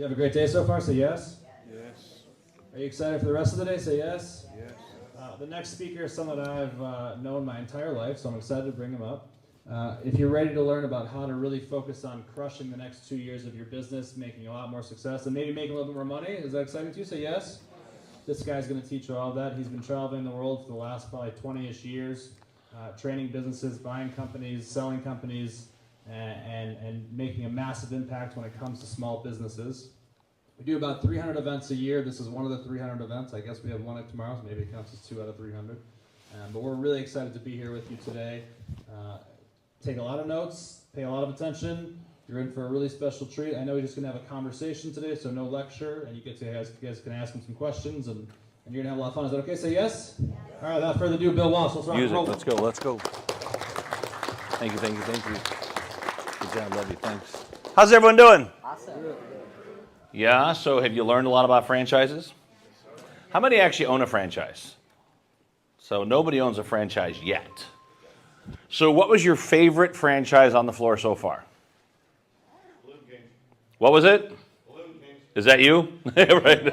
You have a great day so far? Say yes. Yes. Are you excited for the rest of the day? Say yes. Yes. The next speaker is someone that I've known my entire life, so I'm excited to bring him up. If you're ready to learn about how to really focus on crushing the next 2 years of your business, making a lot more success, and maybe making a little bit more money, is that exciting to you? Say yes. This guy's going to teach you all of that. He's been traveling the world for the last probably 20-ish years, training businesses, buying companies, selling companies, and making a massive impact when it comes to small businesses. We do about 300 events a year. This is one of the 300 events. I guess we have one tomorrow, so maybe it counts as 2 out of 300. But we're really excited to be here with you today. Take a lot of notes, pay a lot of attention. You're in for a really special treat. I know we're just going to have a conversation today, so no lecture, and you guys can ask him some questions, and you're going to have a lot of fun. Is that okay? Say yes? Yeah. All right, without further ado, Bill Walsh. Let's rock and roll. Let's go. Thank you. Good job, love you, thanks. How's everyone doing? Awesome. Yeah, so have you learned a lot about franchises? How many actually own a franchise? So nobody owns a franchise yet. So what was your favorite franchise on the floor so far? Balloon King. What was it? Balloon King. Is that you? Right.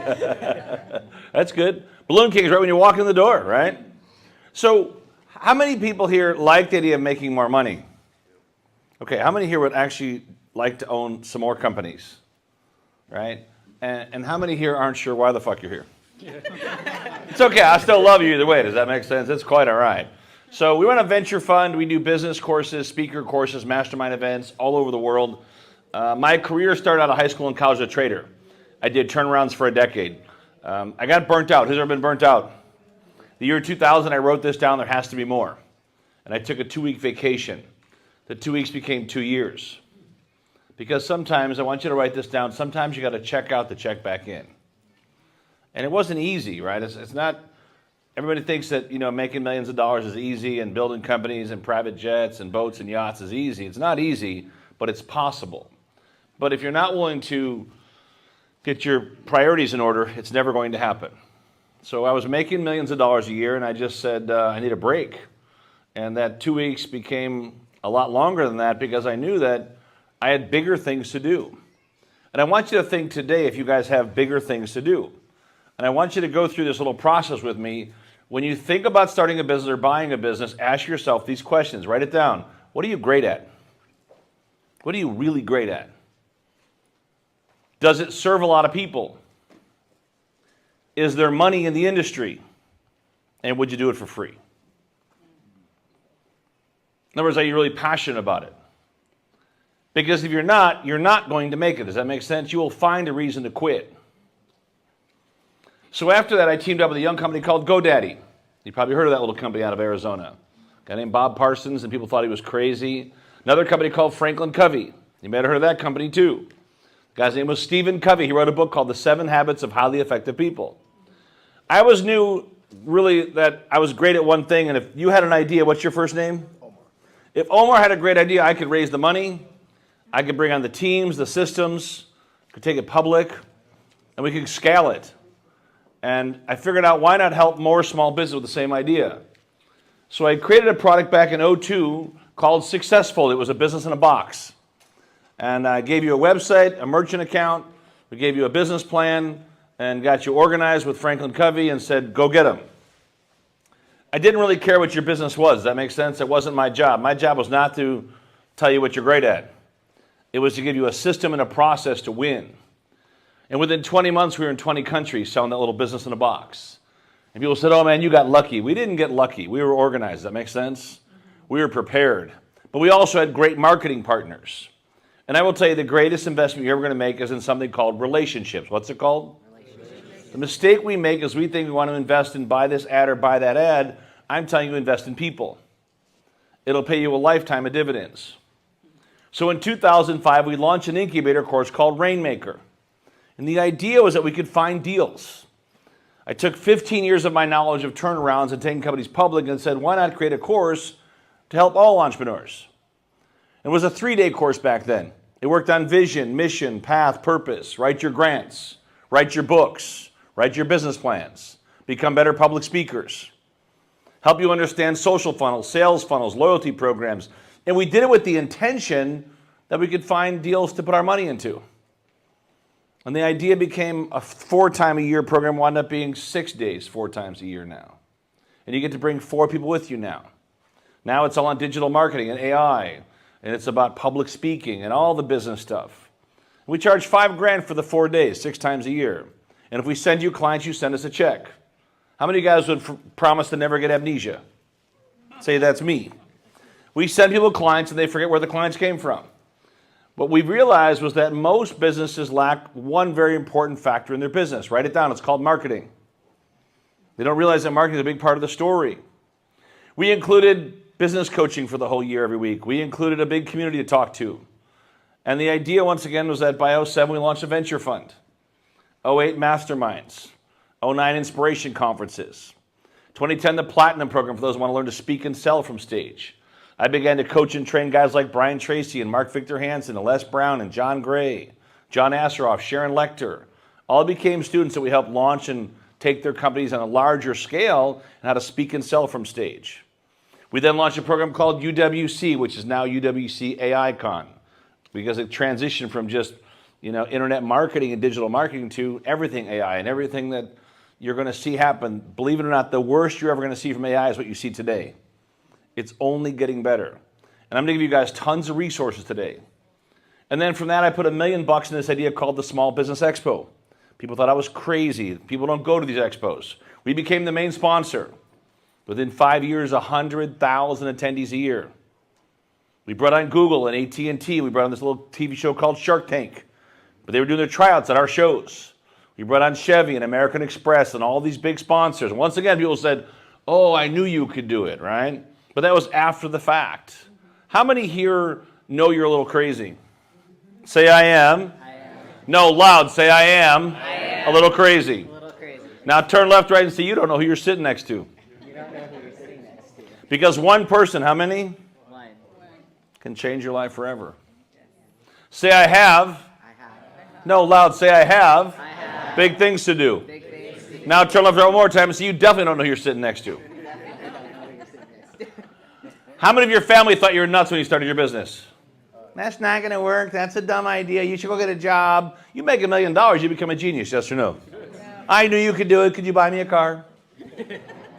That's good. Balloon King is right when you walk in the door, right? So how many people here like the idea of making more money? Okay, how many here would actually like to own some more companies? Right? And how many here aren't sure why the fuck you're here? It's okay, I still love you either way. Does that make sense? It's quite all right. So we run a venture fund. We do business courses, speaker courses, mastermind events all over the world. My career started out of high school and college as a trader. I did turnarounds for a decade. I got burnt out. Who's ever been burnt out? The year 2000, I wrote this down, there has to be more. And I took a 2-week vacation. The 2 weeks became 2 years. Because sometimes, I want you to write this down, sometimes you got to check out to check back in. And it wasn't easy, right? It's not, everybody thinks that, making millions of dollars is easy and building companies and private jets and boats and yachts is easy. It's not easy, but it's possible. But if you're not willing to get your priorities in order, it's never going to happen. So I was making millions of dollars a year, and I just said, I need a break. And that 2 weeks became a lot longer than that because I knew that I had bigger things to do. And I want you to think today if you guys have bigger things to do. And I want you to go through this little process with me. When you think about starting a business or buying a business, ask yourself these questions. Write it down. What are you great at? What are you really great at? Does it serve a lot of people? Is there money in the industry? And would you do it for free? In other words, are you really passionate about it? Because if you're not going to make it. Does that make sense? You will find a reason to quit. So after that, I teamed up with a young company called GoDaddy. You probably heard of that little company out of Arizona. A guy named Bob Parsons, and people thought he was crazy. Another company called Franklin Covey. You may have heard of that company too. The guy's name was Stephen Covey. He wrote a book called The 7 Habits of Highly Effective People. I always knew really that I was great at one thing, and if you had an idea, what's your first name? Omar. If Omar had a great idea, I could raise the money, I could bring on the teams, the systems, could take it public, and we could scale it. And I figured out why not help more small business with the same idea. So I created a product back in 2002 called Successful. It was a business in a box. And I gave you a website, a merchant account, we gave you a business plan, and got you organized with Franklin Covey and said, go get them. I didn't really care what your business was. Does that make sense? It wasn't my job. My job was not to tell you what you're great at. It was to give you a system and a process to win. And within 20 months, we were in 20 countries selling that little business in a box. And people said, oh man, you got lucky. We didn't get lucky. We were organized. Does that make sense? We were prepared. But we also had great marketing partners. And I will tell you, the greatest investment you're ever going to make is in something called relationships. What's it called? Relationships. The mistake we make is we think we want to invest in buy this ad or buy that ad. I'm telling you, invest in people. It'll pay you a lifetime of dividends. So in 2005, we launched an incubator course called Rainmaker. And the idea was that we could find deals. I took 15 years of my knowledge of turnarounds and taking companies public and said, why not create a course to help all entrepreneurs? It was a 3-day course back then. It worked on vision, mission, path, purpose. Write your grants, write your books, write your business plans, become better public speakers, help you understand social funnels, sales funnels, loyalty programs. And we did it with the intention that we could find deals to put our money into. And the idea became a 4-time-a-year program, wound up being 6 days, 4 times a year now. And you get to bring 4 people with you now. Now it's all on digital marketing and AI, and it's about public speaking and all the business stuff. We charge $5,000 for the 4 days, 6 times a year. And if we send you clients, you send us a check. How many of you guys would promise to never get amnesia? Say that's me. We send people clients and they forget where the clients came from. What we realized was that most businesses lack one very important factor in their business. Write it down. It's called marketing. They don't realize that marketing is a big part of the story. We included business coaching for the whole year every week. We included a big community to talk to. And the idea, once again, was that by 2007 we launched a venture fund. 2008 masterminds. 2009 inspiration conferences. 2010 the Platinum program for those who want to learn to speak and sell from stage. I began to coach and train guys like Brian Tracy and Mark Victor Hansen and Les Brown and John Gray, John Asseroff, Sharon Lecter. All became students that we helped launch and take their companies on a larger scale and how to speak and sell from stage. We then launched a program called UWC, which is now UWC AICon, because it transitioned from just internet marketing and digital marketing to everything AI and everything that you're going to see happen. Believe it or not, the worst you're ever going to see from AI is what you see today. It's only getting better. And I'm going to give you guys tons of resources today. And then from that, I put $1 million in this idea called the Small Business Expo. People thought I was crazy. People don't go to these expos. We became the main sponsor. Within 5 years, 100,000 attendees a year. We brought on Google and AT&T. We brought on this little TV show called Shark Tank. But they were doing their tryouts at our shows. We brought on Chevy and American Express and all these big sponsors. And once again, people said, oh, I knew you could do it, right? But that was after the fact. How many here know you're a little crazy? Say, I am. I am. No, loud. Say, I am. A little crazy. A little crazy. Now turn left, right, and see you don't know who you're sitting next to. You don't know who you're sitting next to. Because one person, how many? One. Can change your life forever. Say, I have. I have. No, loud. Say, I have. I have. Big things to do. Big things to do. Now turn left, right, one more time and see you definitely don't know who you're sitting next to. You definitely don't know who you're sitting next to. How many of your family thought you were nuts when you started your business? That's not going to work. That's a dumb idea. You should go get a job. You make $1 million, you become a genius, yes or no? I knew you could do it. Could you buy me a car?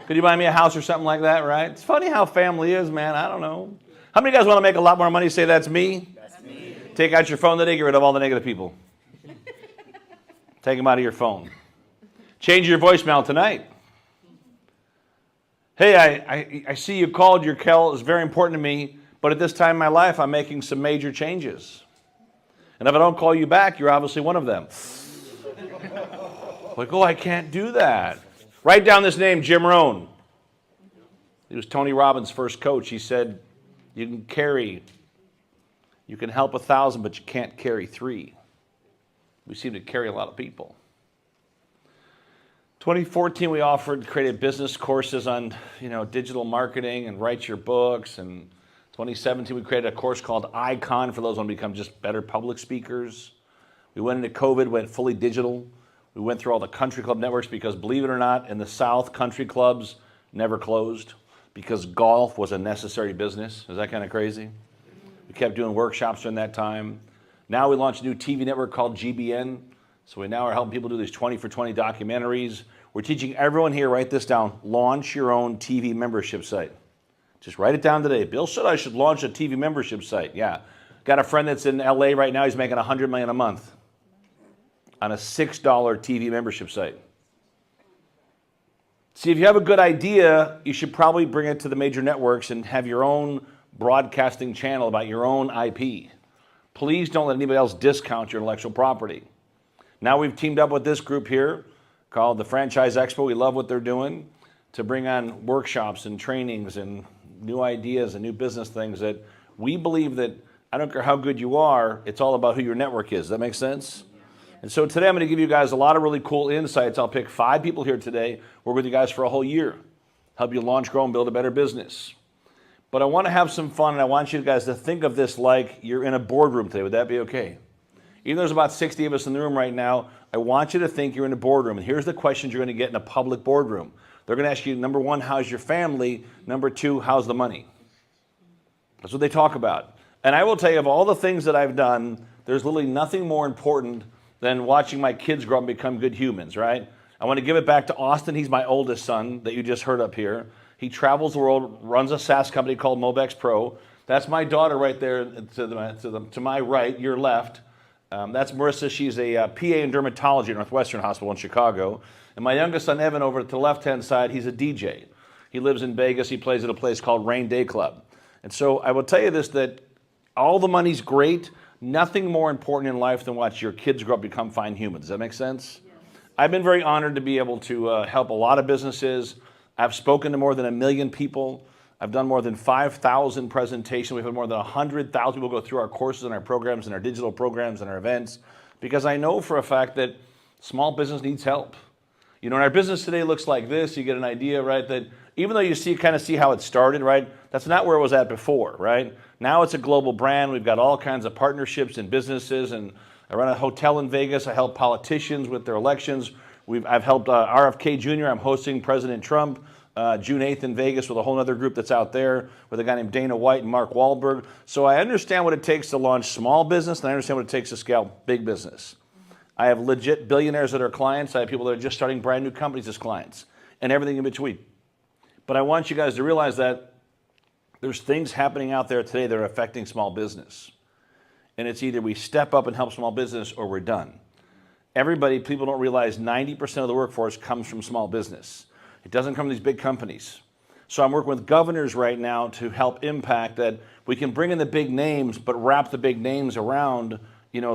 Could you buy me a house or something like that, right? It's funny how family is, man. I don't know. How many of you guys want to make a lot more money? Say, that's me. That's me. Take out your phone today. Get rid of all the negative people. Take them out of your phone. Change your voicemail tonight. Hey, I see you called. Your call is very important to me, but at this time in my life, I'm making some major changes. And if I don't call you back, you're obviously one of them. Like, oh, I can't do that. Write down this name, Jim Rohn. He was Tony Robbins' first coach. He said, you can help 1,000, but you can't carry 3. We seem to carry a lot of people. 2014, we created business courses on, digital marketing and write your books. And 2017, we created a course called Icon for those who want to become just better public speakers. We went into COVID, went fully digital. We went through all the country club networks because, believe it or not, in the South, country clubs never closed because golf was a necessary business. Is that kind of crazy? We kept doing workshops during that time. Now we launched a new TV network called GBN. So we now are helping people do these 20 for 20 documentaries. We're teaching everyone here, write this down, launch your own TV membership site. Just write it down today. Bill said I should launch a TV membership site. Yeah. Got a friend that's in LA right now. He's making $100 million a month on a $6 TV membership site. See, if you have a good idea, you should probably bring it to the major networks and have your own broadcasting channel about your own IP. Please don't let anybody else discount your intellectual property. Now we've teamed up with this group here called the Franchise Expo. We love what they're doing to bring on workshops and trainings and new ideas and new business things that we believe that I don't care how good you are, it's all about who your network is. Does that make sense? And so today I'm going to give you guys a lot of really cool insights. I'll pick 5 people here today, work with you guys for a whole year, help you launch, grow, and build a better business. But I want to have some fun, and I want you guys to think of this like you're in a boardroom today. Would that be okay? Even though there's about 60 of us in the room right now, I want you to think you're in a boardroom. And here's the questions you're going to get in a public boardroom. They're going to ask you, number 1, how's your family? Number 2, how's the money? That's what they talk about. And I will tell you, of all the things that I've done, there's literally nothing more important than watching my kids grow up and become good humans, right? I want to give it back to Austin. He's my oldest son that you just heard up here. He travels the world, runs a SaaS company called Mobex Pro. That's my daughter right there to my right, your left. That's Marissa. She's a PA in dermatology at Northwestern Hospital in Chicago. And my youngest son, Evan, over to the left-hand side, he's a DJ. He lives in Vegas. He plays at a place called Rain Day Club. And so I will tell you this, that all the money's great. Nothing more important in life than watch your kids grow up and become fine humans. Does that make sense? Yes. I've been very honored to be able to help a lot of businesses. I've spoken to more than 1 million people. I've done more than 5,000 presentations. We've had more than 100,000 people go through our courses and our programs and our digital programs and our events, because I know for a fact that small business needs help. You know, and our business today looks like this. You get an idea, right, that even though you kind of see how it started, right, that's not where it was at before, right? Now it's a global brand. We've got all kinds of partnerships and businesses, and I run a hotel in Vegas. I help politicians with their elections. I've helped RFK Jr. I'm hosting President Trump June 8th in Vegas with a whole other group that's out there with a guy named Dana White and Mark Wahlberg. So I understand what it takes to launch small business, and I understand what it takes to scale big business. I have legit billionaires that are clients. I have people that are just starting brand new companies as clients, and everything in between. But I want you guys to realize that there's things happening out there today that are affecting small business. And it's either we step up and help small business or we're done. People don't realize 90% of the workforce comes from small business. It doesn't come from these big companies. So I'm working with governors right now to help impact that we can bring in the big names, but wrap the big names around,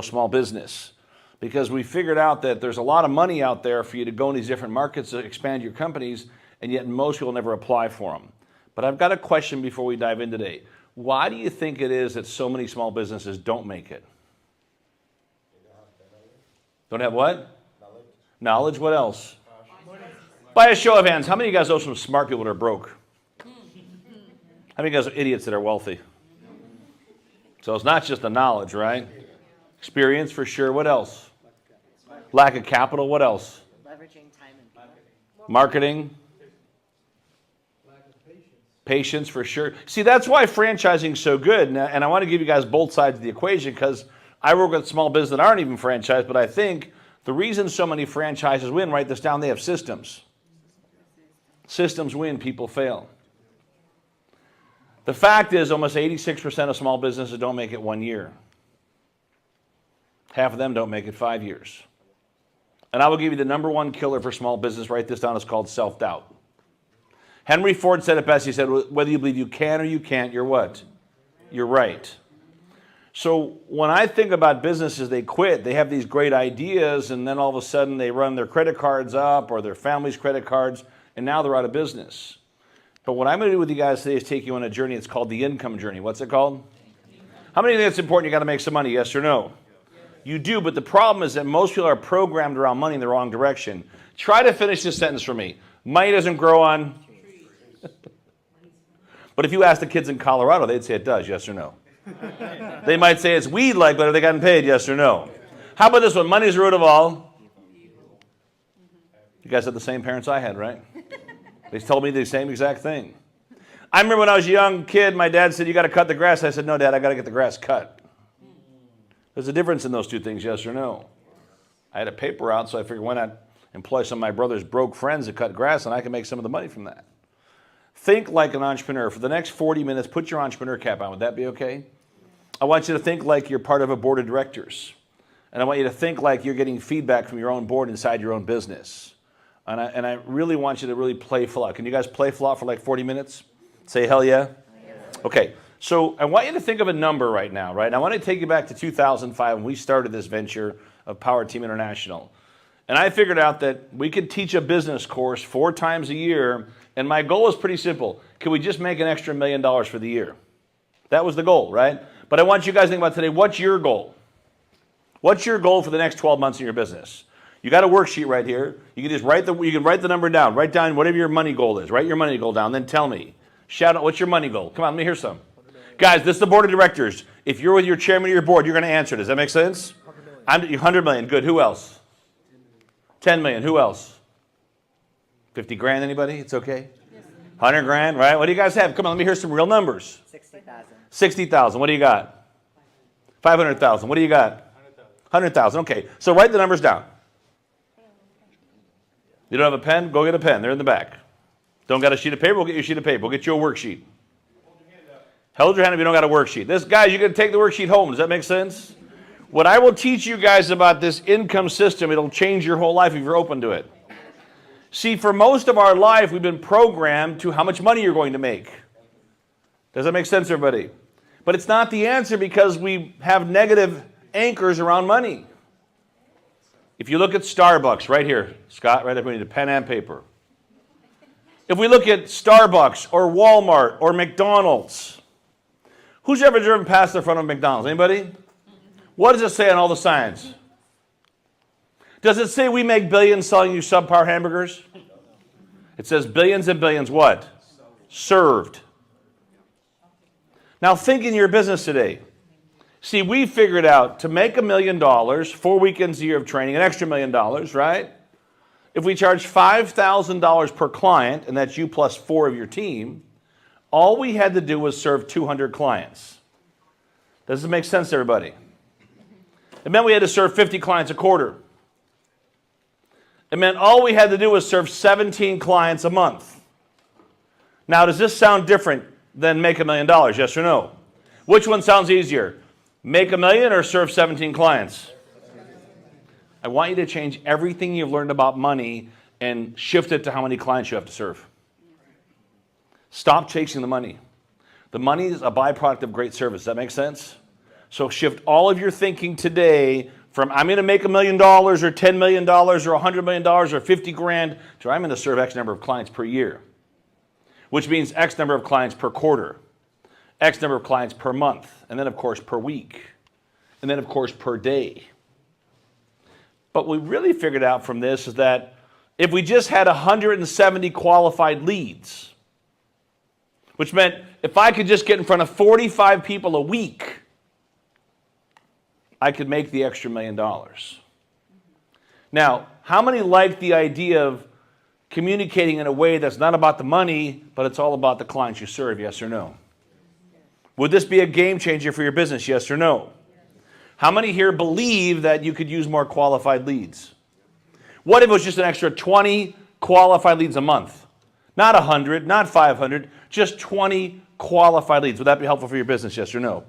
small business. Because we figured out that there's a lot of money out there for you to go in these different markets to expand your companies, and yet most people never apply for them. But I've got a question before we dive in today. Why do you think it is that so many small businesses don't make it? Don't have what? Knowledge. What else? By a show of hands, how many of you guys know some smart people that are broke? How many of you guys are idiots that are wealthy? So it's not just the knowledge, right? Experience for sure. What else? Lack of capital. What else? Leveraging time and people. Marketing. Patience for sure. See, that's why franchising is so good. And I want to give you guys both sides of the equation, because I work with small business that aren't even franchised, but I think the reason so many franchises win, write this down, they have systems. Systems win, people fail. The fact is almost 86% of small businesses don't make it 1 year. Half of them don't make it 5 years. And I will give you the number one killer for small business. Write this down. It's called self-doubt. Henry Ford said it best. He said, whether you believe you can or you can't, you're what? You're right. So when I think about businesses, they quit. They have these great ideas, and then all of a sudden they run their credit cards up or their family's credit cards, and now they're out of business. But what I'm going to do with you guys today is take you on a journey. It's called the income journey. What's it called? How many think it's important? You got to make some money, yes or no? You do, but the problem is that most people are programmed around money in the wrong direction. Try to finish this sentence for me. Money doesn't grow on... But if you ask the kids in Colorado, they'd say it does, yes or no? They might say it's weed-like, but have they gotten paid, yes or no? How about this one? Money's the root of all. You guys had the same parents I had, right? They told me the same exact thing. I remember when I was a young kid, my dad said, you got to cut the grass. I said, no, Dad, I got to get the grass cut. There's a difference in those two things, yes or no? I had a paper out, so I figured why not employ some of my brother's broke friends to cut grass, and I can make some of the money from that. Think like an entrepreneur. For the next 40 minutes, put your entrepreneur cap on. Would that be okay? I want you to think like you're part of a board of directors. And I want you to think like you're getting feedback from your own board inside your own business. And I really want you to really play full out. Can you guys play full out for like 40 minutes? Say hell yeah. Okay. So I want you to think of a number right now, right? I want to take you back to 2005 when we started this venture of Powerteam International. And I figured out that we could teach a business course 4 times a year, and my goal was pretty simple. Can we just make an extra $1 million for the year? That was the goal, right? But I want you guys to think about today, what's your goal? What's your goal for the next 12 months in your business? You got a worksheet right here. You can just write the number down. Write down whatever your money goal is. Write your money goal down, then tell me. Shout out, what's your money goal? Come on, let me hear some. Guys, this is the board of directors. If you're with your chairman of your board, you're going to answer. Does that make sense? 100 million. Good. Who else? 10 million. Who else? 50 grand, anybody? It's okay? 100 grand, right? What do you guys have? Come on, let me hear some real numbers. 60,000. 60,000. What do you got? 500,000. What do you got? 100,000. Okay, so write the numbers down. You don't have a pen? Go get a pen. They're in the back. Don't got a sheet of paper? We'll get you a sheet of paper. We'll get you a worksheet. Hold your hand if you don't got a worksheet. Guys, you're going to take the worksheet home. Does that make sense? What I will teach you guys about this income system, it'll change your whole life if you're open to it. See, for most of our life, we've been programmed to how much money you're going to make. Does that make sense, everybody? But it's not the answer because we have negative anchors around money. If you look at Starbucks, right here, Scott, right up, we need a pen and paper. If we look at Starbucks or Walmart or McDonald's, who's ever driven past the front of McDonald's? Anybody? What does it say on all the signs? Does it say we make billions selling you subpar hamburgers? It says billions and billions what? Served. Now think in your business today. See, we figured out to make $1 million, 4 weekends a year of training, an extra $1 million, right? If we charge $5,000 per client, and that's you plus 4 of your team, all we had to do was serve 200 clients. Does it make sense to everybody? It meant we had to serve 50 clients a quarter. It meant all we had to do was serve 17 clients a month. Now, does this sound different than make $1 million, yes or no? Which one sounds easier? Make $1 million or serve 17 clients? I want you to change everything you've learned about money and shift it to how many clients you have to serve. Stop chasing the money. The money is a byproduct of great service. Does that make sense? So shift all of your thinking today from I'm going to make $1 million or $10 million or $100 million or 50 grand to I'm going to serve X number of clients per year, which means X number of clients per quarter, X number of clients per month, and then of course per week, and then of course per day. But we really figured out from this is that if we just had 170 qualified leads, which meant if I could just get in front of 45 people a week, I could make the extra $1 million. Now, how many like the idea of communicating in a way that's not about the money, but it's all about the clients you serve, yes or no? Would this be a game changer for your business, yes or no? How many here believe that you could use more qualified leads? What if it was just an extra 20 qualified leads a month? Not 100, not 500, just 20 qualified leads. Would that be helpful for your business, yes or no?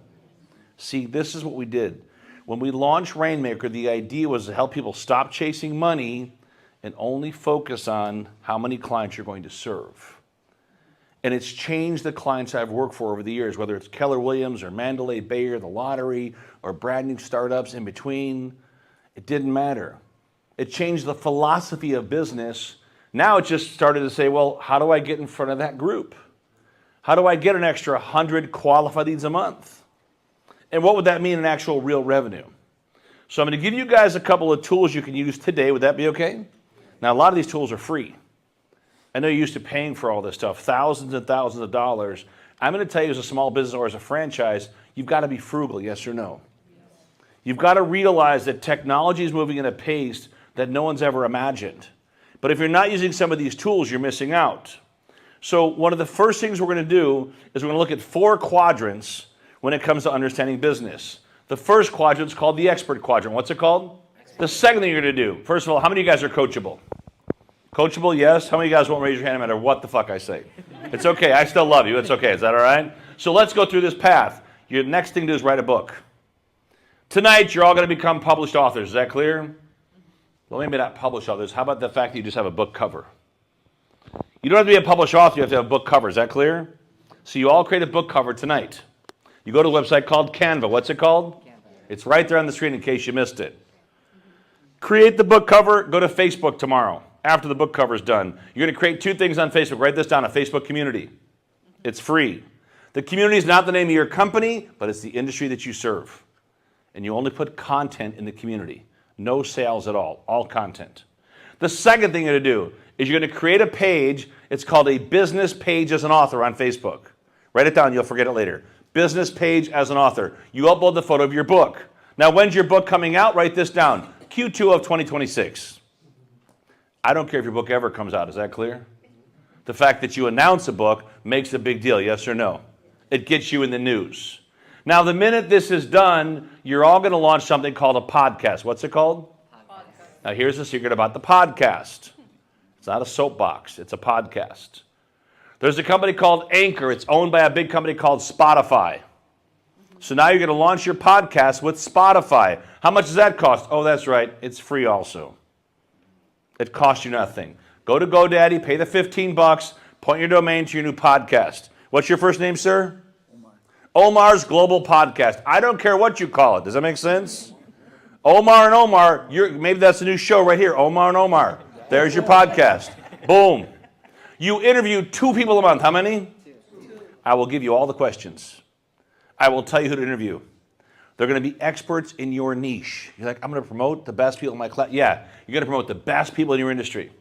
See, this is what we did. When we launched Rainmaker, the idea was to help people stop chasing money and only focus on how many clients you're going to serve. And it's changed the clients I've worked for over the years, whether it's Keller Williams or Mandalay Bay or the lottery or brand new startups in between. It didn't matter. It changed the philosophy of business. Now it just started to say, well, how do I get in front of that group? How do I get an extra 100 qualified leads a month? And what would that mean in actual real revenue? So I'm going to give you guys a couple of tools you can use today. Would that be okay? Now, a lot of these tools are free. I know you're used to paying for all this stuff, thousands and thousands of dollars. I'm going to tell you as a small business or as a franchise, you've got to be frugal, yes or no? You've got to realize that technology is moving at a pace that no one's ever imagined. But if you're not using some of these tools, you're missing out. So one of the first things we're going to do is we're going to look at 4 quadrants when it comes to understanding business. The first quadrant is called the expert quadrant. What's it called? The second thing you're going to do. First of all, how many of you guys are coachable? Coachable, yes. How many of you guys won't raise your hand no matter what the fuck I say? It's okay. I still love you. It's okay. Is that all right? So let's go through this path. Your next thing to do is write a book. Tonight, you're all going to become published authors. Is that clear? Well, maybe not published authors. How about the fact that you just have a book cover? You don't have to be a published author. You have to have a book cover. Is that clear? So you all create a book cover tonight. You go to a website called Canva. What's it called? Canva. It's right there on the screen in case you missed it. Create the book cover. Go to Facebook tomorrow after the book cover is done. You're going to create 2 things on Facebook. Write this down, a Facebook community. It's free. The community is not the name of your company, but it's the industry that you serve. And you only put content in the community. No sales at all content. The second thing you're going to do is you're going to create a page. It's called a business page as an author on Facebook. Write it down. You'll forget it later. Business page as an author. You upload the photo of your book. Now, when's your book coming out? Write this down. Q2 of 2026. I don't care if your book ever comes out. Is that clear? The fact that you announce a book makes a big deal, yes or no? It gets you in the news. Now, the minute this is done, you're all going to launch something called a podcast. What's it called? Podcast. Now, here's the secret about the podcast. It's not a soapbox. It's a podcast. There's a company called Anchor. It's owned by a big company called Spotify. So now you're going to launch your podcast with Spotify. How much does that cost? Oh, that's right. It's free also. It costs you nothing. Go to GoDaddy, pay the $15, point your domain to your new podcast. What's your first name, sir? Omar's Global Podcast. I don't care what you call it. Does that make sense? Omar and Omar, maybe that's a new show right here. Omar and Omar. There's your podcast. Boom. You interview 2 people a month. How many? 2. I will give you all the questions. I will tell you who to interview. They're going to be experts in your niche. You're like, I'm going to promote the best people in my class. Yeah, you're going to promote the best people in your industry.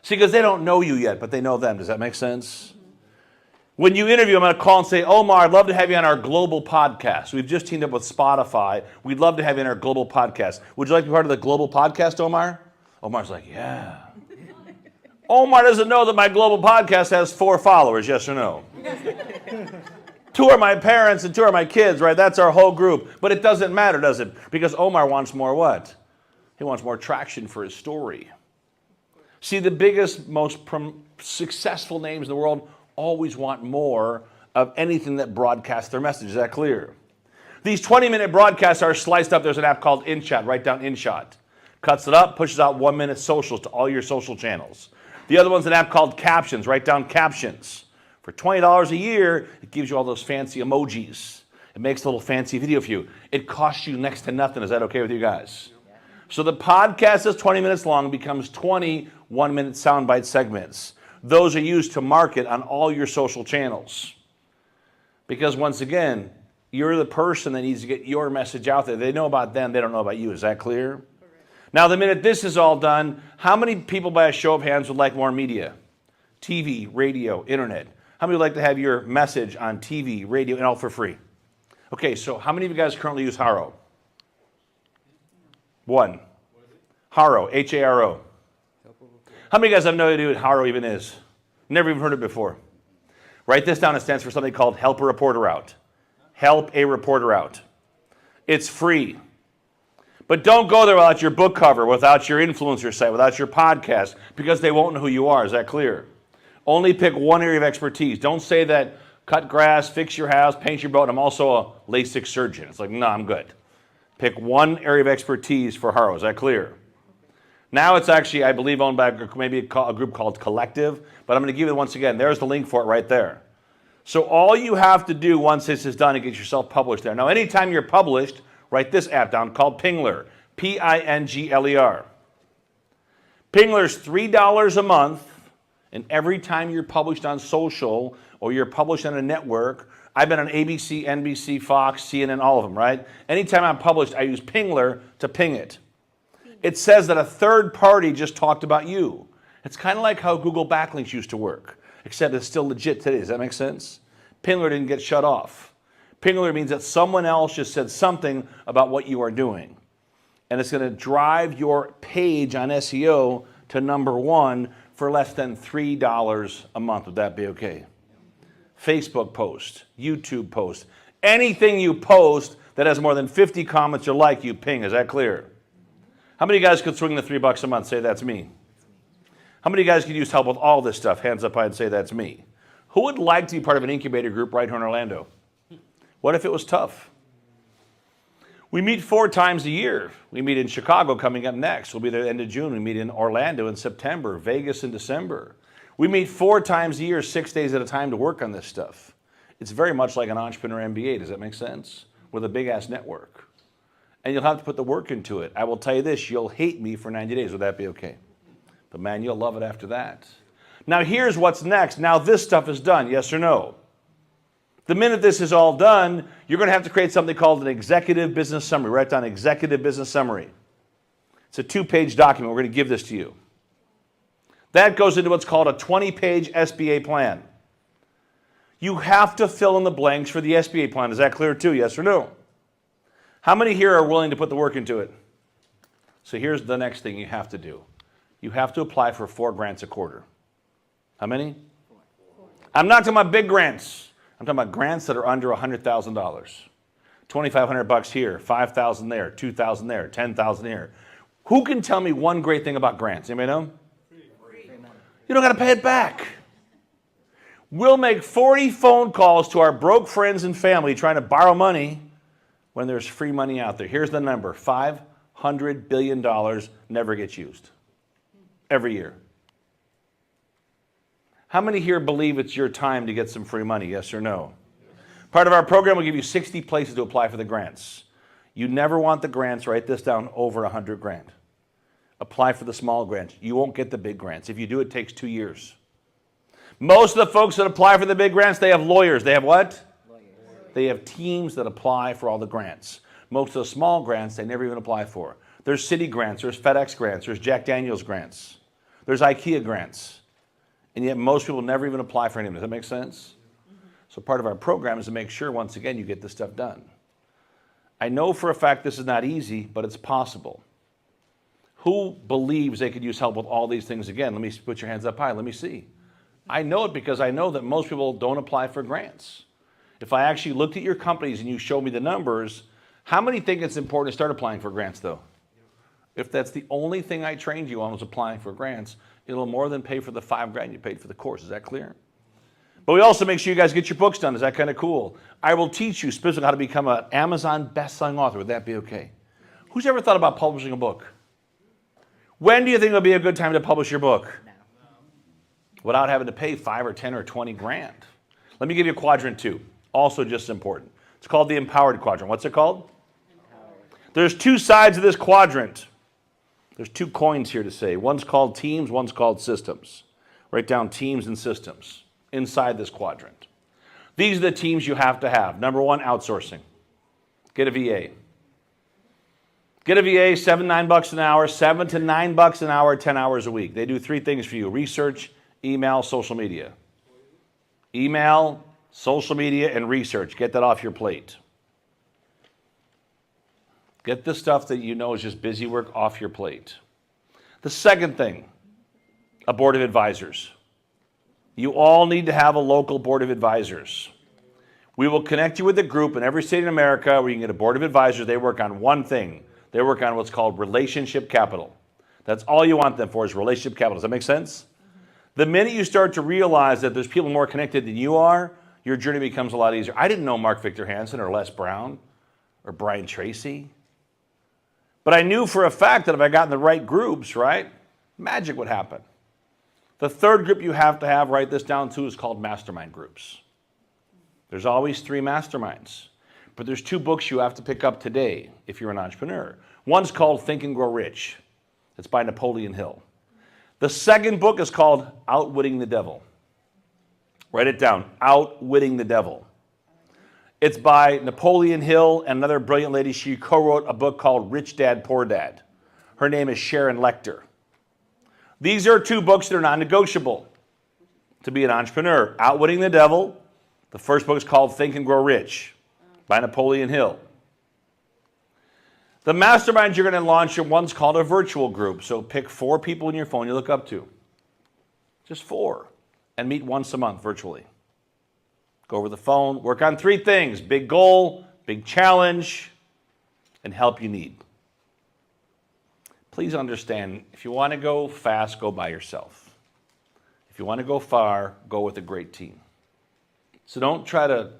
See, because they don't know you yet, but they know them. Does that make sense? When you interview, I'm going to call and say, Omar, I'd love to have you on our global podcast. We've just teamed up with Spotify. We'd love to have you on our global podcast. Would you like to be part of the global podcast, Omar? Omar's like, yeah. Omar doesn't know that my global podcast has 4 followers, yes or no? 2 are my parents and 2 are my kids, right? That's our whole group. But it doesn't matter, does it? Because Omar wants more what? He wants more traction for his story. See, the biggest, most successful names in the world always want more of anything that broadcasts their message. Is that clear? These 20-minute broadcasts are sliced up. There's an app called InShot. Write down InShot. Cuts it up, pushes out 1-minute socials to all your social channels. The other one's an app called Captions. Write down Captions. For $20 a year, it gives you all those fancy emojis. It makes a little fancy video for you. It costs you next to nothing. Is that okay with you guys? So the podcast is 20 minutes long, becomes 20 1-minute soundbite segments. Those are used to market on all your social channels. Because once again, you're the person that needs to get your message out there. They know about them, they don't know about you. Is that clear? Correct. Now, the minute this is all done, how many people by a show of hands would like more media? TV, radio, internet. How many would like to have your message on TV, radio, and all for free? Okay, so how many of you guys currently use Haro? 1. Haro, H-A-R-O. How many of you guys have no idea what Haro even is? Never even heard it before. Write this down. It stands for something called Help a Reporter Out. Help a Reporter Out. It's free. But don't go there without your book cover, without your influencer site, without your podcast, because they won't know who you are. Is that clear? Only pick one area of expertise. Don't say that cut grass, fix your house, paint your boat. I'm also a LASIK surgeon. It's like, no, I'm good. Pick one area of expertise for Haro. Is that clear? Now it's actually, I believe, owned by maybe a group called Collective, but I'm going to give it once again. There's the link for it right there. So all you have to do once this is done is get yourself published there. Now, anytime you're published, write this app down called Pingler, P-I-N-G-L-E-R. Pingler's $3 a month, and every time you're published on social or you're published on a network, I've been on ABC, NBC, Fox, CNN, all of them, right? Anytime I'm published, I use Pingler to ping it. It says that a third party just talked about you. It's kind of like how Google backlinks used to work, except it's still legit today. Does that make sense? Pingler didn't get shut off. Pingler means that someone else just said something about what you are doing. And it's going to drive your page on SEO to #1 for less than $3 a month. Would that be okay? Facebook post, YouTube post, anything you post that has more than 50 comments or like, you ping. Is that clear? How many of you guys could swing the $3 a month? Say, that's me. How many of you guys could use help with all this stuff? Hands up high and say, that's me. Who would like to be part of an incubator group right here in Orlando? What if it was tough? We meet 4 times a year. We meet in Chicago coming up next. We'll be there at the end of June. We meet in Orlando in September, Vegas in December. We meet 4 times a year, 6 days at a time to work on this stuff. It's very much like an entrepreneur MBA. Does that make sense? With a big-ass network. And you'll have to put the work into it. I will tell you this, you'll hate me for 90 days. Would that be okay? But man, you'll love it after that. Now here's what's next. Now this stuff is done, yes or no? The minute this is all done, you're going to have to create something called an executive business summary. Write down executive business summary. It's a 2-page document. We're going to give this to you. That goes into what's called a 20-page SBA plan. You have to fill in the blanks for the SBA plan. Is that clear too, yes or no? How many here are willing to put the work into it? So here's the next thing you have to do. You have to apply for 4 grants a quarter. How many? 4. I'm not talking about big grants. I'm I'm talking about grants that are under $100,000. $2,500 here, $5,000 there, $2,000 there, $10,000 here. Who can tell me one great thing about grants? Anybody know? You don't got to pay it back. We'll make 40 phone calls to our broke friends and family trying to borrow money when there's free money out there. Here's the number. $500 billion never gets used every year. How many here believe it's your time to get some free money, yes or no? Part of our program will give you 60 places to apply for the grants. You never want the grants, write this down, over 100 grand. Apply for the small grants. You won't get the big grants. If you do, it takes 2 years. Most of the folks that apply for the big grants, they have lawyers. They have what? Lawyers. They have teams that apply for all the grants. Most of the small grants, they never even apply for. There's Citi grants, there's FedEx grants, there's Jack Daniels grants, there's IKEA grants. And yet most people never even apply for any of them. Does that make sense? So part of our program is to make sure, once again, you get this stuff done. I know for a fact this is not easy, but it's possible. Who believes they could use help with all these things again? Let me put your hands up high. Let me see. I know it because I know that most people don't apply for grants. If I actually looked at your companies and you showed me the numbers, how many think it's important to start applying for grants, though? If that's the only thing I trained you on was applying for grants, it'll more than pay for the $5,000 you paid for the course. Is that clear? But we also make sure you guys get your books done. Is that kind of cool? I will teach you specifically how to become an Amazon best-selling author. Would that be okay? Who's ever thought about publishing a book? When do you think it'll be a good time to publish your book? No. Without having to pay 5 or 10 or 20 grand. Let me give you a quadrant 2. Also just important. It's called the empowered quadrant. What's it called? Empowered. There's 2 sides of this quadrant. There's 2 coins here to say. One's called teams, one's called systems. Write down teams and systems inside this quadrant. These are the teams you have to have. Number 1, outsourcing. Get a VA. Get a VA, $7 to $9 an hour, $7 to $9 an hour, 10 hours a week. They do 3 things for you: research, email, social media. Email, social media, and research. Get that off your plate. Get the stuff that you know is just busy work off your plate. The second thing, a board of advisors. You all need to have a local board of advisors. We will connect you with a group in every state in America where you can get a board of advisors. They work on one thing. They work on what's called relationship capital. That's all you want them for, is relationship capital. Does that make sense? The minute you start to realize that there's people more connected than you are, your journey becomes a lot easier. I didn't know Mark Victor Hansen or Les Brown or Brian Tracy. But I knew for a fact that if I got in the right groups, right, magic would happen. The third group you have to have, write this down too, is called mastermind groups. There's always 3 masterminds. But there's 2 books you have to pick up today if you're an entrepreneur. One's called Think and Grow Rich. It's by Napoleon Hill. The second book is called Outwitting the Devil. Write it down, Outwitting the Devil. It's by Napoleon Hill and another brilliant lady. She co-wrote a book called Rich Dad, Poor Dad. Her name is Sharon Lechter. These are 2 books that are non-negotiable to be an entrepreneur. Outwitting the Devil. The first book is called Think and Grow Rich by Napoleon Hill. The masterminds you're going to launch, one's called a virtual group. So pick 4 people in your phone you look up to. Just 4. And meet once a month virtually. Go over the phone. Work on 3 things: big goal, big challenge, and help you need. Please understand, if you want to go fast, go by yourself. If you want to go far, go with a great team. So don't try to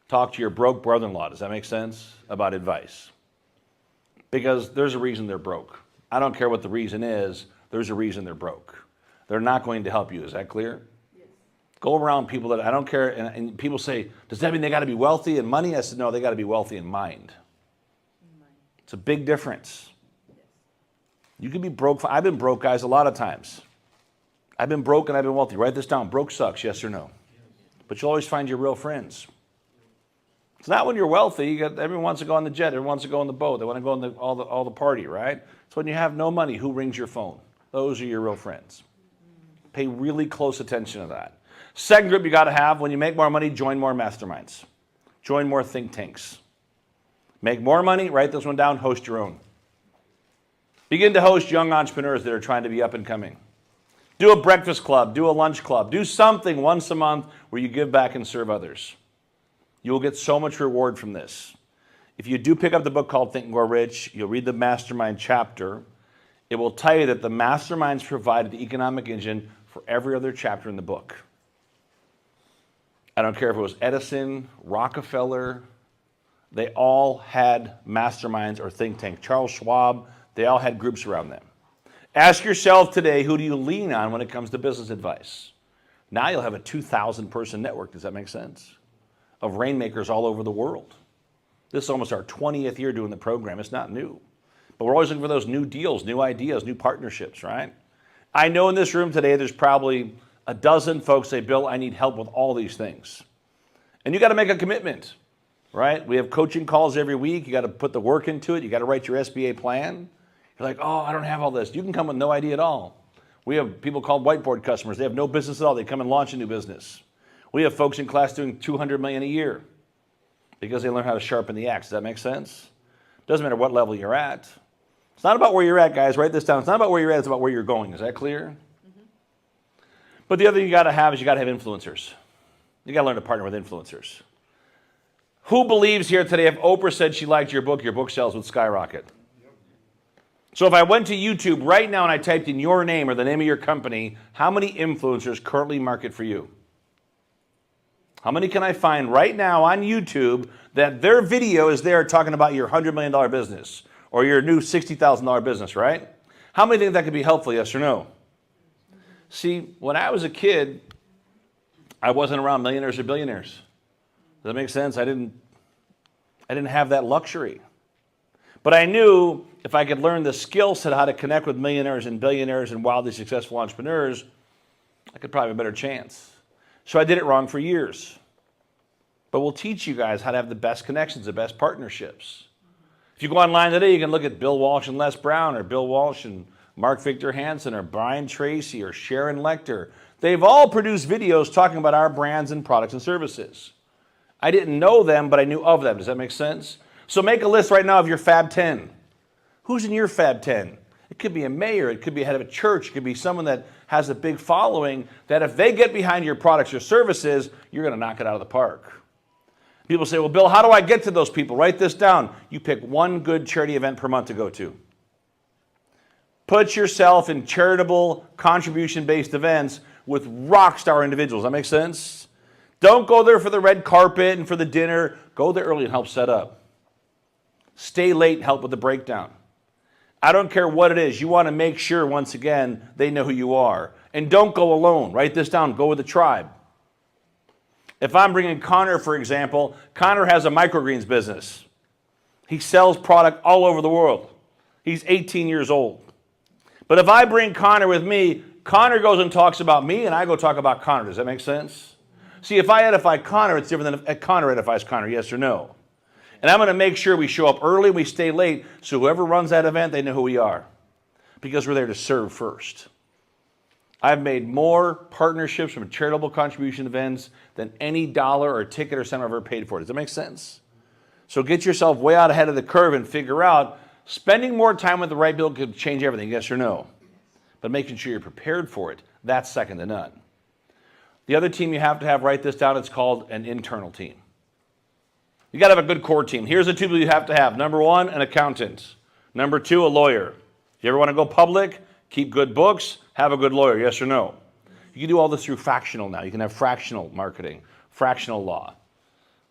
talk to your broke brother-in-law, does that make sense, about advice? Because there's a reason they're broke. I don't care what the reason is, there's a reason they're broke. They're not going to help you, is that clear? Yes. Go around people that I don't care, and people say, does that mean they got to be wealthy in money? I said, no, they got to be wealthy in mind. It's a big difference. You can be broke. I've been broke, guys, a lot of times. I've been broke and I've been wealthy. Write this down. Broke sucks, yes or no? But you'll always find your real friends. It's not when you're wealthy. Everyone wants to go on the jet. Everyone wants to go on the boat. They want to go on all the party, right? So when you have no money, who rings your phone? Those are your real friends. Pay really close attention to that. Second group you got to have, when you make more money, join more masterminds. Join more think tanks. Make more money, write this one down, host your own. Begin to host young entrepreneurs that are trying to be up and coming. Do a breakfast club, do a lunch club, do something once a month where you give back and serve others. You will get so much reward from this. If you do pick up the book called Think and Grow Rich, you'll read the mastermind chapter. It will tell you that the masterminds provided the economic engine for every other chapter in the book. I don't care if it was Edison, Rockefeller, they all had masterminds or think tanks. Charles Schwab, they all had groups around them. Ask yourself today, who do you lean on when it comes to business advice? Now you'll have a 2,000 person network, does that make sense? Of rainmakers all over the world. This is almost our 20th year doing the program. It's not new. But we're always looking for those new deals, new ideas, new partnerships, right? I know in this room today there's probably a dozen folks say, Bill, I need help with all these things. And you got to make a commitment, right? We have coaching calls every week. You got to put the work into it. You got to write your SBA plan. You're like, oh, I don't have all this. You can come with no idea at all. We have people called whiteboard customers. They have no business at all. They come and launch a new business. We have folks in class doing $200 million a year because they learn how to sharpen the axe. Does that make sense? Doesn't matter what level you're at. It's not about where you're at, guys. Write this down. It's not about where you're at. It's about where you're going. Is that clear? Mm-hmm. But the other thing you got to have is you got to have influencers. You got to learn to partner with influencers. Who believes here today if Oprah said she liked your book sales would skyrocket? So if I went to YouTube right now and I typed in your name or the name of your company, how many influencers currently market for you? How many can I find right now on YouTube that their video is there talking about your $100 million business or your new $60,000 business, right? How many think that could be helpful, yes or no? See, when I was a kid, I wasn't around millionaires or billionaires. Does that make sense? I didn't have that luxury. But I knew if I could learn the skill set how to connect with millionaires and billionaires and wildly successful entrepreneurs, I could probably have a better chance. So I did it wrong for years. But we'll teach you guys how to have the best connections, the best partnerships. If you go online today, you can look at Bill Walsh and Les Brown, or Bill Walsh and Mark Victor Hansen, or Brian Tracy, or Sharon Lechter. They've all produced videos talking about our brands and products and services. I didn't know them, but I knew of them. Does that make sense? So make a list right now of your Fab 10. Who's in your Fab 10? It could be a mayor. It could be a head of a church. It could be someone that has a big following that if they get behind your products or services, you're going to knock it out of the park. People say, well, Bill, how do I get to those people? Write this down. You pick one good charity event per month to go to. Put yourself in charitable, contribution-based events with rock star individuals. That makes sense? Don't go there for the red carpet and for the dinner. Go there early and help set up. Stay late and help with the breakdown. I don't care what it is. You want to make sure, once again, they know who you are. And don't go alone. Write this down. Go with a tribe. If I'm bringing Connor, for example, Connor has a microgreens business. He sells product all over the world. He's 18 years old. But if I bring Connor with me, Connor goes and talks about me, and I go talk about Connor. Does that make sense? See, if I edify Connor, it's different than if Connor edifies Connor, yes or no? And I'm going to make sure we show up early, we stay late, so whoever runs that event, they know who we are. Because we're there to serve first. I've made more partnerships from charitable contribution events than any dollar or ticket or cent I've ever paid for. Does that make sense? So get yourself way out ahead of the curve and figure out, spending more time with the right people could change everything, yes or no? But making sure you're prepared for it, that's second to none. The other team you have to have, write this down, it's called an internal team. You got to have a good core team. Here's the two people you have to have. Number one, an accountant. Number two, a lawyer. If you ever want to go public, keep good books, have a good lawyer, yes or no? You can do all this through fractional now. You can have fractional marketing, fractional law.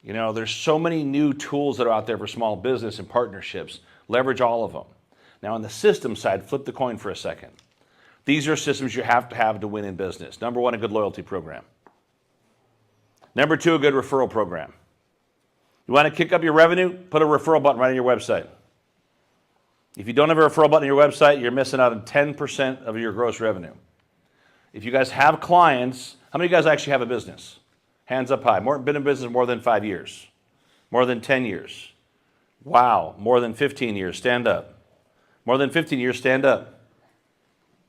You know, there's so many new tools that are out there for small business and partnerships. Leverage all of them. Now on the system side, flip the coin for a second. These are systems you have to win in business. Number one, a good loyalty program. Number two, a good referral program. You want to kick up your revenue? Put a referral button right on your website. If you don't have a referral button on your website, you're missing out on 10% of your gross revenue. If you guys have clients, how many of you guys actually have a business? Hands up high. Been in business more than 5 years. More than 10 years. Wow. More than 15 years. Stand up. More than 15 years. Stand up.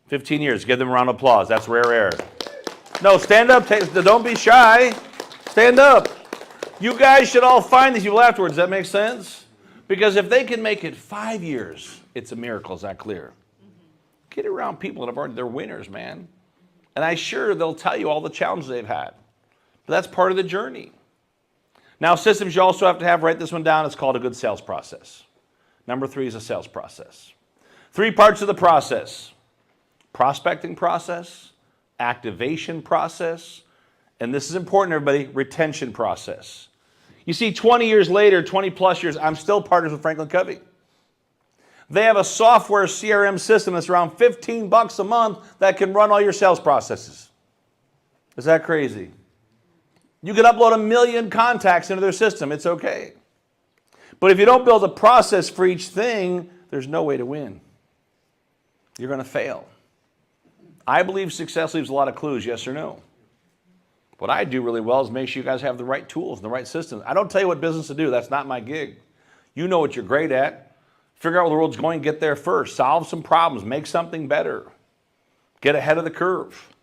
15 years. Give them a round of applause. That's rare air. No, stand up. Don't be shy. Stand up. You guys should all find these people afterwards. Does that make sense? Because if they can make it 5 years, it's a miracle. Is that clear? Get around people that have already, they're winners, man. And I'm sure they'll tell you all the challenges they've had. But that's part of the journey. Now, systems you also have to have, write this one down, it's called a good sales process. Number 3 is a sales process. 3 parts of the process: prospecting process, activation process, and this is important, everybody, retention process. You see, 20 years later, 20 plus years, I'm still partners with Franklin Covey. They have a software CRM system that's around $15 a month that can run all your sales processes. Is that crazy? You can upload 1 million contacts into their system. It's okay. But if you don't build a process for each thing, there's no way to win. You're going to fail. I believe success leaves a lot of clues, yes or no. What I do really well is make sure you guys have the right tools and the right systems. I don't tell you what business to do. That's not my gig. You know what you're great at. Figure out where the world's going, get there first. Solve some problems. Make something better. Get ahead of the curve.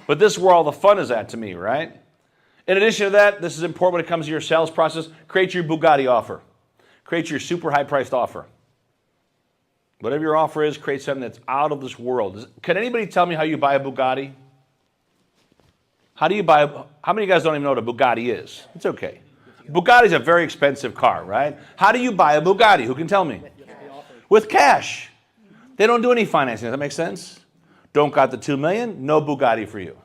But this is where all the fun is at to me, right? In addition to that, this is important when it comes to your sales process. Create your Bugatti offer. Create your super high-priced offer. Whatever your offer is, create something that's out of this world. Can anybody tell me how you buy a Bugatti? How many of you guys don't even know what a Bugatti is? It's okay. Bugatti's a very expensive car, right? How do you buy a Bugatti? Who can tell me? With cash. They don't do any financing. Does that make sense? Don't got the $2 million? No Bugatti for you.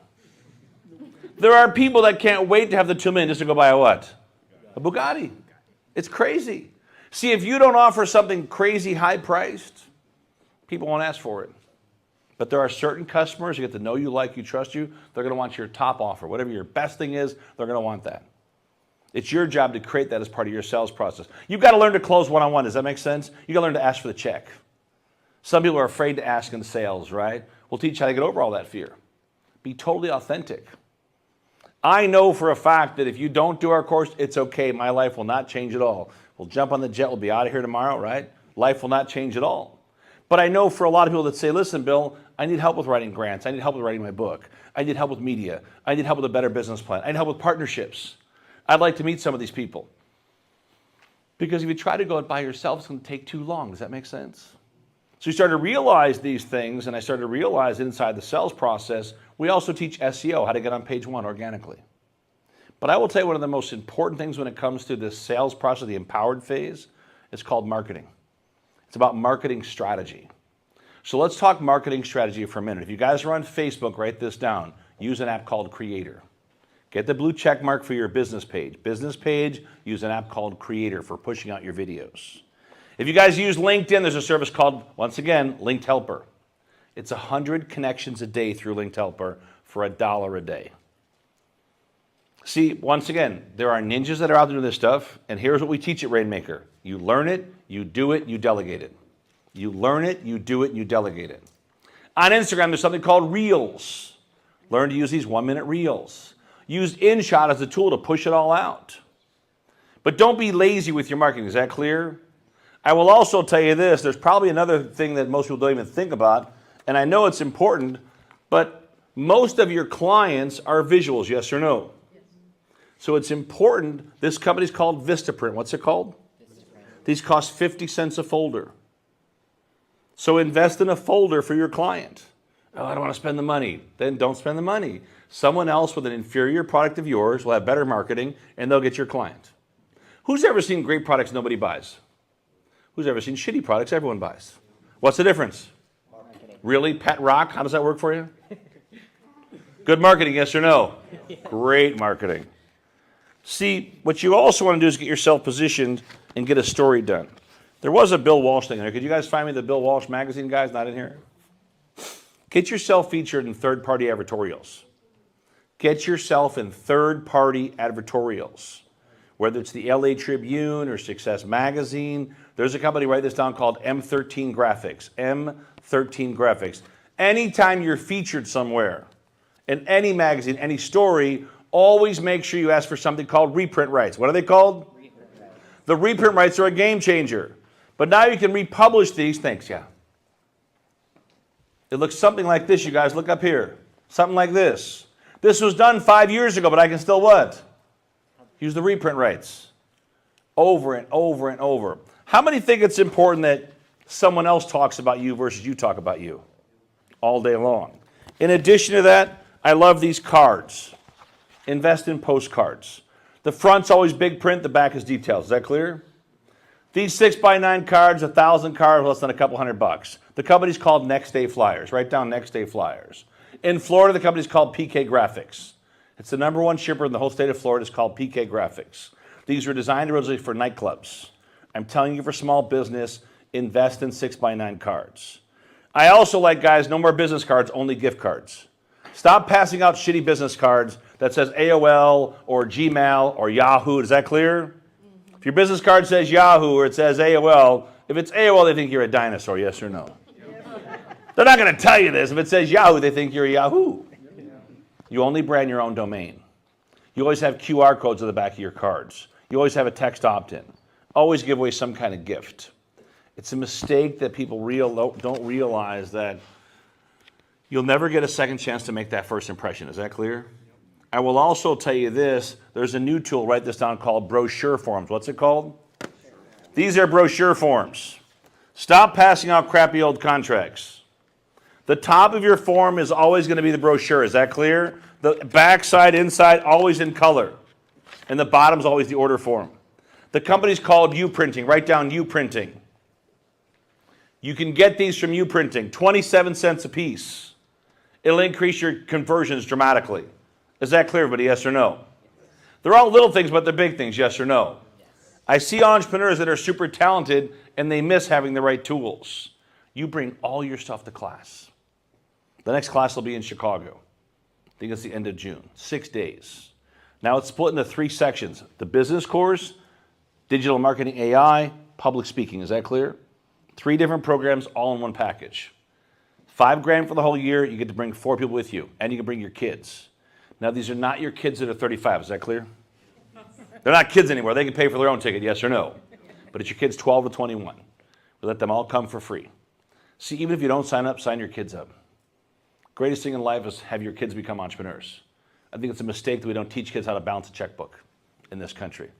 There are people that can't wait to have the $2 million just to go buy a what? A Bugatti. It's crazy. See, if you don't offer something crazy high-priced, people won't ask for it. But there are certain customers who get to know you, like you, trust you. They're going to want your top offer. Whatever your best thing is, they're going to want that. It's your job to create that as part of your sales process. You've got to learn to close one-on-one. Does that make sense? You've got to learn to ask for the check. Some people are afraid to ask in sales, right? We'll teach you how to get over all that fear. Be totally authentic. I know for a fact that if you don't do our course, it's okay. My life will not change at all. We'll jump on the jet. We'll be out of here tomorrow, right? Life will not change at all. But I know for a lot of people that say, listen, Bill, I need help with writing grants. I need help with writing my book. I need help with media. I need help with a better business plan. I need help with partnerships. I'd like to meet some of these people. Because if you try to go it by yourself, it's going to take too long. Does that make sense? So you start to realize these things, and I started to realize inside the sales process, we also teach SEO, how to get on page 1 organically. But I will tell you one of the most important things when it comes to this sales process, the empowered phase, is called marketing. It's about marketing strategy. So let's talk marketing strategy for a minute. If you guys are on Facebook, write this down. Use an app called Creator. Get the blue check mark for your business page. Business page, use an app called Creator for pushing out your videos. If you guys use LinkedIn, there's a service called, once again, Linked Helper. It's 100 connections a day through Linked Helper for $1 a day. See, once again, there are ninjas that are out there doing this stuff, and here's what we teach at Rainmaker. You learn it, you do it, you delegate it. You learn it, you do it, and you delegate it. On Instagram, there's something called Reels. Learn to use these 1-minute Reels. Use InShot as a tool to push it all out. But don't be lazy with your marketing. Is that clear? I will also tell you this. There's probably another thing that most people don't even think about, and I know it's important, but most of your clients are visuals, yes or no? Yes. So it's important. This company's called Vistaprint. What's it called? Vistaprint. These cost 50 cents a folder. So invest in a folder for your client. Oh, I don't want to spend the money. Then don't spend the money. Someone else with an inferior product of yours will have better marketing, and they'll get your client. Who's ever seen great products nobody buys? Who's ever seen shitty products everyone buys? What's the difference? Marketing. Really? Pet rock? How does that work for you? Good marketing, yes or no? Great marketing. See, what you also want to do is get yourself positioned and get a story done. There was a Bill Walsh thing there. Could you guys find me the Bill Walsh magazine, guys? Not in here? Get yourself featured in third-party advertorials. Get yourself in third-party advertorials. Whether it's the LA Tribune or Success Magazine, there's a company, write this down, called M13 Graphics. M13 Graphics. Anytime you're featured somewhere, in any magazine, any story, always make sure you ask for something called reprint rights. What are they called? Reprint rights. The reprint rights are a game changer. But now you can republish these. Thanks, yeah. It looks something like this, you guys. Look up here. Something like this. This was done 5 years ago, but I can still what? Use the reprint rights. Over and over and over. How many think it's important that someone else talks about you versus you talk about you? All day long. In addition to that, I love these cards. Invest in postcards. The front's always big print, the back is details. Is that clear? These 6x9 cards, 1,000 cards, less than a couple $100. The company's called Next Day Flyers. Write down Next Day Flyers. In Florida, the company's called PK Graphics. It's the number one shipper in the whole state of Florida. It's called PK Graphics. These were designed originally for nightclubs. I'm telling you, for small business, invest in 6x9 cards. I also like, guys, no more business cards, only gift cards. Stop passing out shitty business cards that says AOL or Gmail or Yahoo. Is that clear? If your business card says Yahoo or it says AOL, if it's AOL, they think you're a dinosaur, yes or no? They're not going to tell you this. If it says Yahoo, they think you're a Yahoo. You only brand your own domain. You always have QR codes on the back of your cards. You always have a text opt-in. Always give away some kind of gift. It's a mistake that people don't realize that you'll never get a second chance to make that first impression. Is that clear? I will also tell you this. There's a new tool, write this down, called brochure forms. What's it called? These are brochure forms. Stop passing out crappy old contracts. The top of your form is always going to be the brochure. Is that clear? The back side, inside, always in color. And the bottom's always the order form. The company's called U-Printing. Write down U-Printing. You can get these from U-Printing, 27 cents a piece. It'll increase your conversions dramatically. Is that clear, everybody? Yes or no? They're all little things, but they're big things, yes or no? I see entrepreneurs that are super talented and they miss having the right tools. You bring all your stuff to class. The next class will be in Chicago. I think it's the end of June. 6 days. Now it's split into 3 sections. The business course, digital marketing AI, public speaking. Is that clear? 3 different programs all in one package. $5,000 for the whole year. You get to bring 4 people with you, and you can bring your kids. Now, these are not your kids that are 35. Is that clear? They're not kids anymore. They can pay for their own ticket, yes or no? But it's your kids 12 to 21. We let them all come for free. See, even if you don't sign up, sign your kids up. Greatest thing in life is have your kids become entrepreneurs. I think it's a mistake that we don't teach kids how to balance a checkbook in this country.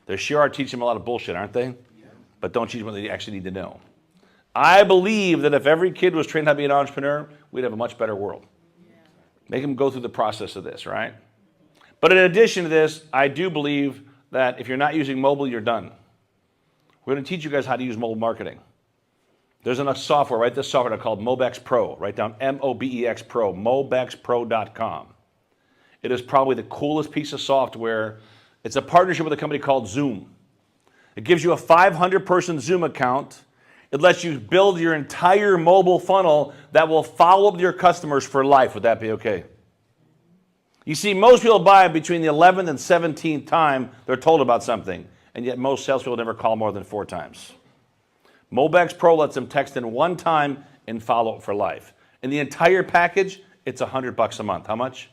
They sure are teaching them a lot of bullshit, aren't they? But don't teach them what they actually need to know. I believe that if every kid was trained how to be an entrepreneur, we'd have a much better world. Make them go through the process of this, right? But in addition to this, I do believe that if you're not using mobile, you're done. We're going to teach you guys how to use mobile marketing. There's enough software, right? This software called Mobex Pro. Write down M-O-B-E-X Pro, mobexpro.com. It is probably the coolest piece of software. It's a partnership with a company called Zoom. It gives you a 500-person Zoom account. It lets you build your entire mobile funnel that will follow up with your customers for life. Would that be okay? You see, most people buy between the 11th and 17th time they're told about something, and yet most salespeople never call more than 4 times. Mobex Pro lets them text in 1 time and follow up for life. In the entire package, it's $100 a month. How much?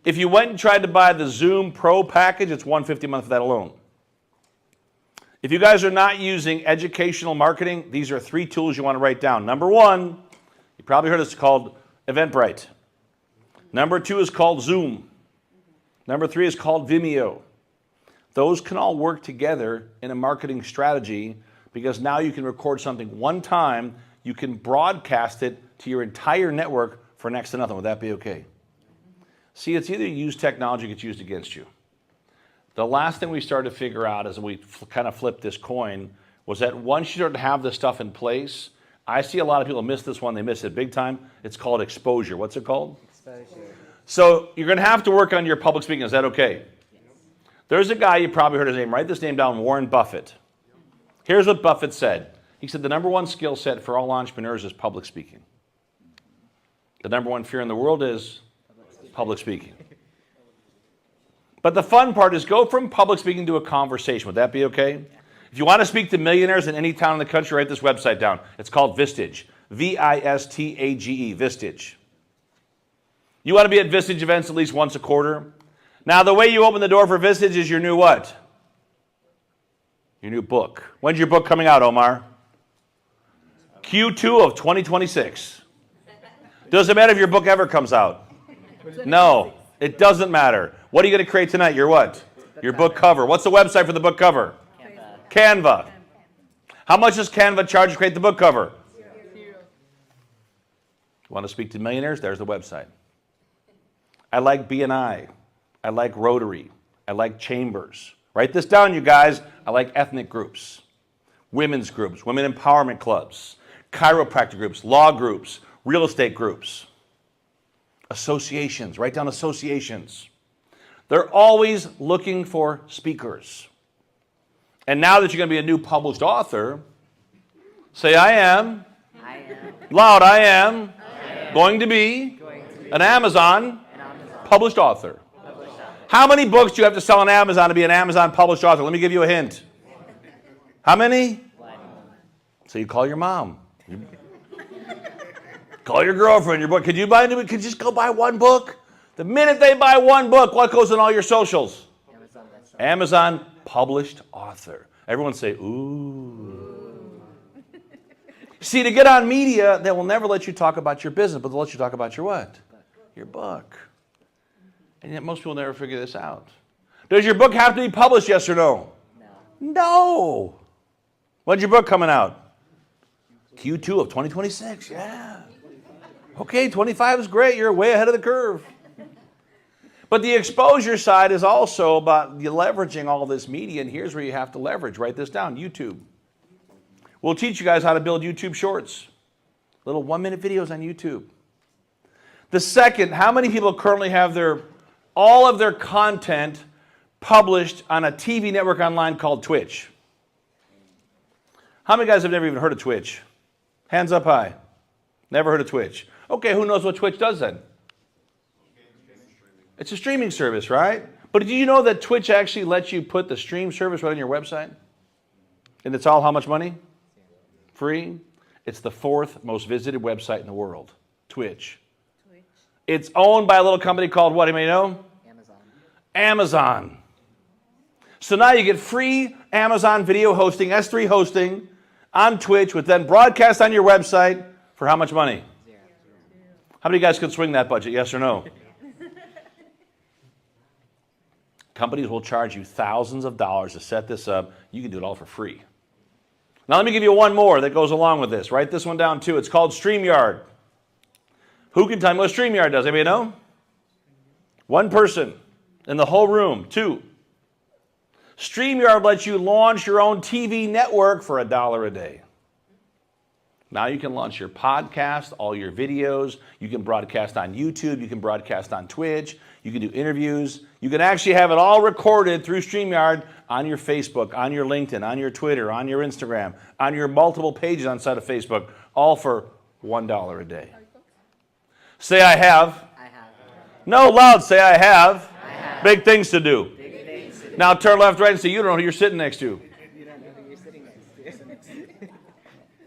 If you went and tried to buy the Zoom Pro package, it's $150 a month for that alone. If you guys are not using educational marketing, these are 3 tools you want to write down. Number 1, you probably heard it's called Eventbrite. Number 2 is called Zoom. Number 3 is called Vimeo. Those can all work together in a marketing strategy because now you can record something 1 time, you can broadcast it to your entire network for next to nothing. Would that be okay? See, it's either you use technology or it gets used against you. The last thing we started to figure out as we kind of flipped this coin was that once you start to have this stuff in place, I see a lot of people miss this one. They miss it big time. It's called exposure. What's it called? Exposure. So you're going to have to work on your public speaking. Is that okay? Yes. There's a guy, you probably heard his name. Write this name down, Warren Buffett. Here's what Buffett said. He said the number 1 skill set for all entrepreneurs is public speaking. The number 1 fear in the world is public speaking. But the fun part is go from public speaking to a conversation. Would that be okay? If you want to speak to millionaires in any town in the country, write this website down. It's called Vistage. V-I-S-T-A-G-E, Vistage. You want to be at Vistage events at least once a quarter. Now, the way you open the door for Vistage is your new what? Your new book. When's your book coming out, Omar? Q2 of 2026. Doesn't matter if your book ever comes out. No, it doesn't matter. What are you going to create tonight? Your what? Your book cover. What's the website for the book cover? Canva. How much does Canva charge to create the book cover? $0. Want to speak to millionaires? There's the website. I like BNI. I like Rotary. I like chambers. Write this down, you guys. I like ethnic groups, women's groups, women empowerment clubs, chiropractic groups, law groups, real estate groups, associations. Write down associations. They're always looking for speakers. And now that you're going to be a new published author, say, I am. Loud, I am going to be an Amazon published author. How many books do you have to sell on Amazon to be an Amazon published author? Let me give you a hint. How many? So you call your mom. Call your girlfriend, your book. Could you just go buy one book? The minute they buy one book, what goes in all your socials? Amazon published author. Everyone say, ooh. See, to get on media, they will never let you talk about your business, but they'll let you talk about your what? Your book. And yet most people never figure this out. Does your book have to be published, yes or no? No. When's your book coming out? Q2 of 2026, yeah. Okay, 25 is great. You're way ahead of the curve. But the exposure side is also about you leveraging all this media, and here's where you have to leverage. Write this down, YouTube. We'll teach you guys how to build YouTube shorts. Little 1-minute videos on YouTube. The second, how many people currently have all of their content published on a TV network online called Twitch? How many guys have never even heard of Twitch? Hands up high. Never heard of Twitch. Okay, who knows what Twitch does then? It's a streaming service, right? But did you know that Twitch actually lets you put the stream service right on your website? And it's all how much money? Free. It's the 4th most visited website in the world, Twitch. It's owned by a little company called what? Anybody know? Amazon. So now you get free Amazon video hosting, S3 hosting on Twitch, which then broadcast on your website for how much money? $0. How many guys could swing that budget, yes or no? Companies will charge you thousands of dollars to set this up. You can do it all for free. Now let me give you one more that goes along with this. Write this one down too. It's called StreamYard. Who can tell me what StreamYard does? Anybody know? One person in the whole room. 2. StreamYard lets you launch your own TV network for $1 a day. Now you can launch your podcast, all your videos. You can broadcast on YouTube. You can broadcast on Twitch. You can do interviews. You can actually have it all recorded through StreamYard on your Facebook, on your LinkedIn, on your Twitter, on your Instagram, on your multiple pages on side of Facebook, all for $1 a day. Say I have. No, loud, say I have. Big things to do. Now turn left, right, and say you don't know who you're sitting next to.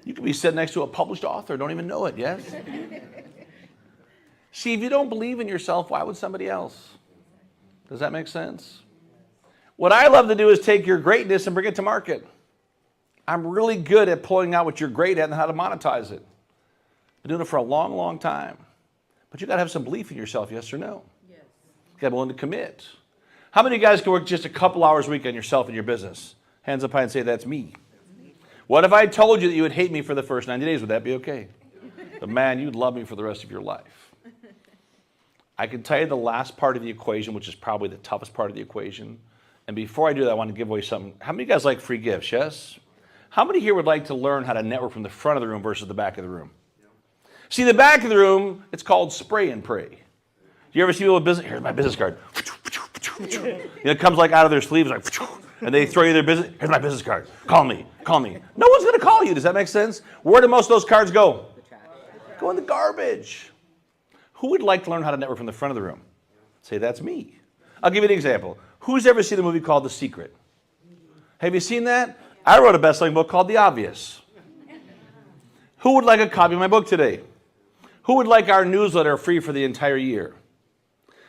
You could be sitting next to a published author, don't even know it, yes? See, if you don't believe in yourself, why would somebody else? Does that make sense? What I love to do is take your greatness and bring it to market. I'm really good at pulling out what you're great at and how to monetize it. I've been doing it for a long, long time. But you got to have some belief in yourself, yes or no? Yes. You got to be willing to commit. How many of you guys can work just a couple hours a week on yourself and your business? Hands up high and say, that's me. What if I told you that you would hate me for the first 90 days? Would that be okay? But man, you'd love me for the rest of your life. I can tell you the last part of the equation, which is probably the toughest part of the equation. And before I do that, I want to give away something. How many of you guys like free gifts, yes? How many here would like to learn how to network from the front of the room versus the back of the room? See, the back of the room, it's called spray and pray. Do you ever see people with business? Here's my business card. It comes like out of their sleeves, like, and they throw you their business. Here's my business card. Call me. Call me. No one's going to call you. Does that make sense? Where do most of those cards go? Go in the garbage. Who would like to learn how to network from the front of the room? Say, that's me. I'll give you an example. Who's ever seen a movie called The Secret? Have you seen that? I wrote a best-selling book called The Obvious. Who would like a copy of my book today? Who would like our newsletter free for the entire year?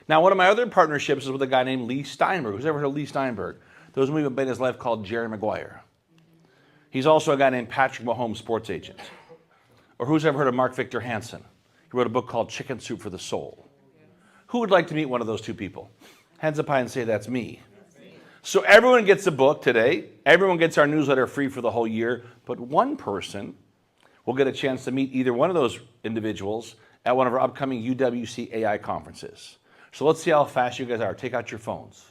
Now, one of my other partnerships is with a guy named Lee Steinberg. Who's ever heard of Lee Steinberg? There was a movie about in his life called Jerry Maguire. He's also a guy named Patrick Mahomes, sports agent. Or who's ever heard of Mark Victor Hansen? He wrote a book called Chicken Soup for the Soul. Who would like to meet one of those two people? Hands up high and say, that's me. So everyone gets a book today. Everyone gets our newsletter free for the whole year. But one person will get a chance to meet either one of those individuals at one of our upcoming UWC AI conferences. So let's see how fast you guys are. Take out your phones.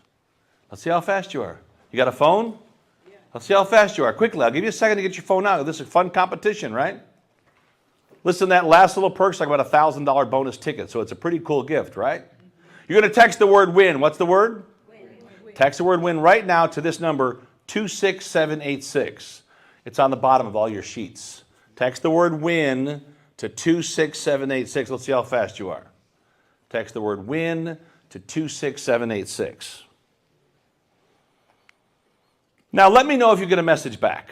Let's see how fast you are. You got a phone? Let's see how fast you are. Quickly, I'll give you a second to get your phone out. This is a fun competition, right? Listen, that last little perk's like about a $1,000 bonus ticket, so it's a pretty cool gift, right? You're going to text the word WIN. What's the word? Win. Text the word WIN right now to this number, 26786. It's on the bottom of all your sheets. Text the word WIN to 26786. Let's see how fast you are. Text the word WIN to 26786. Now, let me know if you get a message back.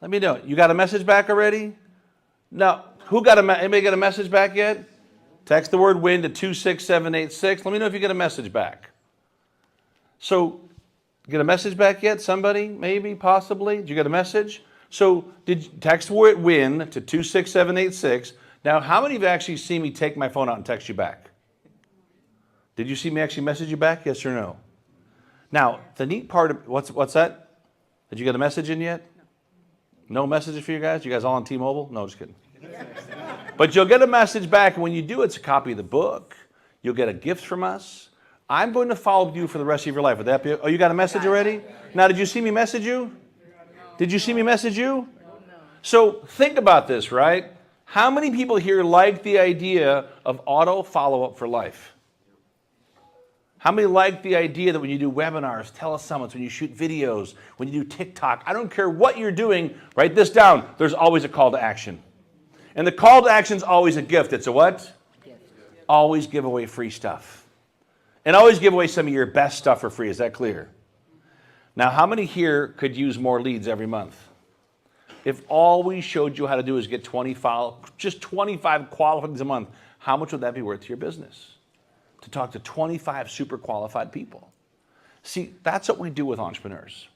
Let me know. You got a message back already? No. Anybody get a message back yet? Text the word WIN to 26786. Let me know if you get a message back. So, get a message back yet? Somebody? Maybe? Possibly? Did you get a message? So, text the word WIN to 26786. Now, how many of you actually see me take my phone out and text you back? Did you see me actually message you back? Yes or no? Now, the neat part of, what's that? Did you get a message in yet? No messages for you guys? You guys all on T-Mobile? No, just kidding. But you'll get a message back, and when you do, it's a copy of the book. You'll get a gift from us. I'm going to follow you for the rest of your life. Would that be? Oh, you got a message already? Now, did you see me message you? Did you see me message you? So think about this, right? How many people here like the idea of auto follow-up for life? How many like the idea that when you do webinars, telesummits, when you shoot videos, when you do TikTok, I don't care what you're doing, write this down. There's always a call to action. And the call to action is always a gift. It's a what? Gift. Always give away free stuff. And always give away some of your best stuff for free. Is that clear? Now, how many here could use more leads every month? If all we showed you how to do is get just 25 qualified leads a month, how much would that be worth to your business? To talk to 25 super qualified people. See, that's what we do with entrepreneurs.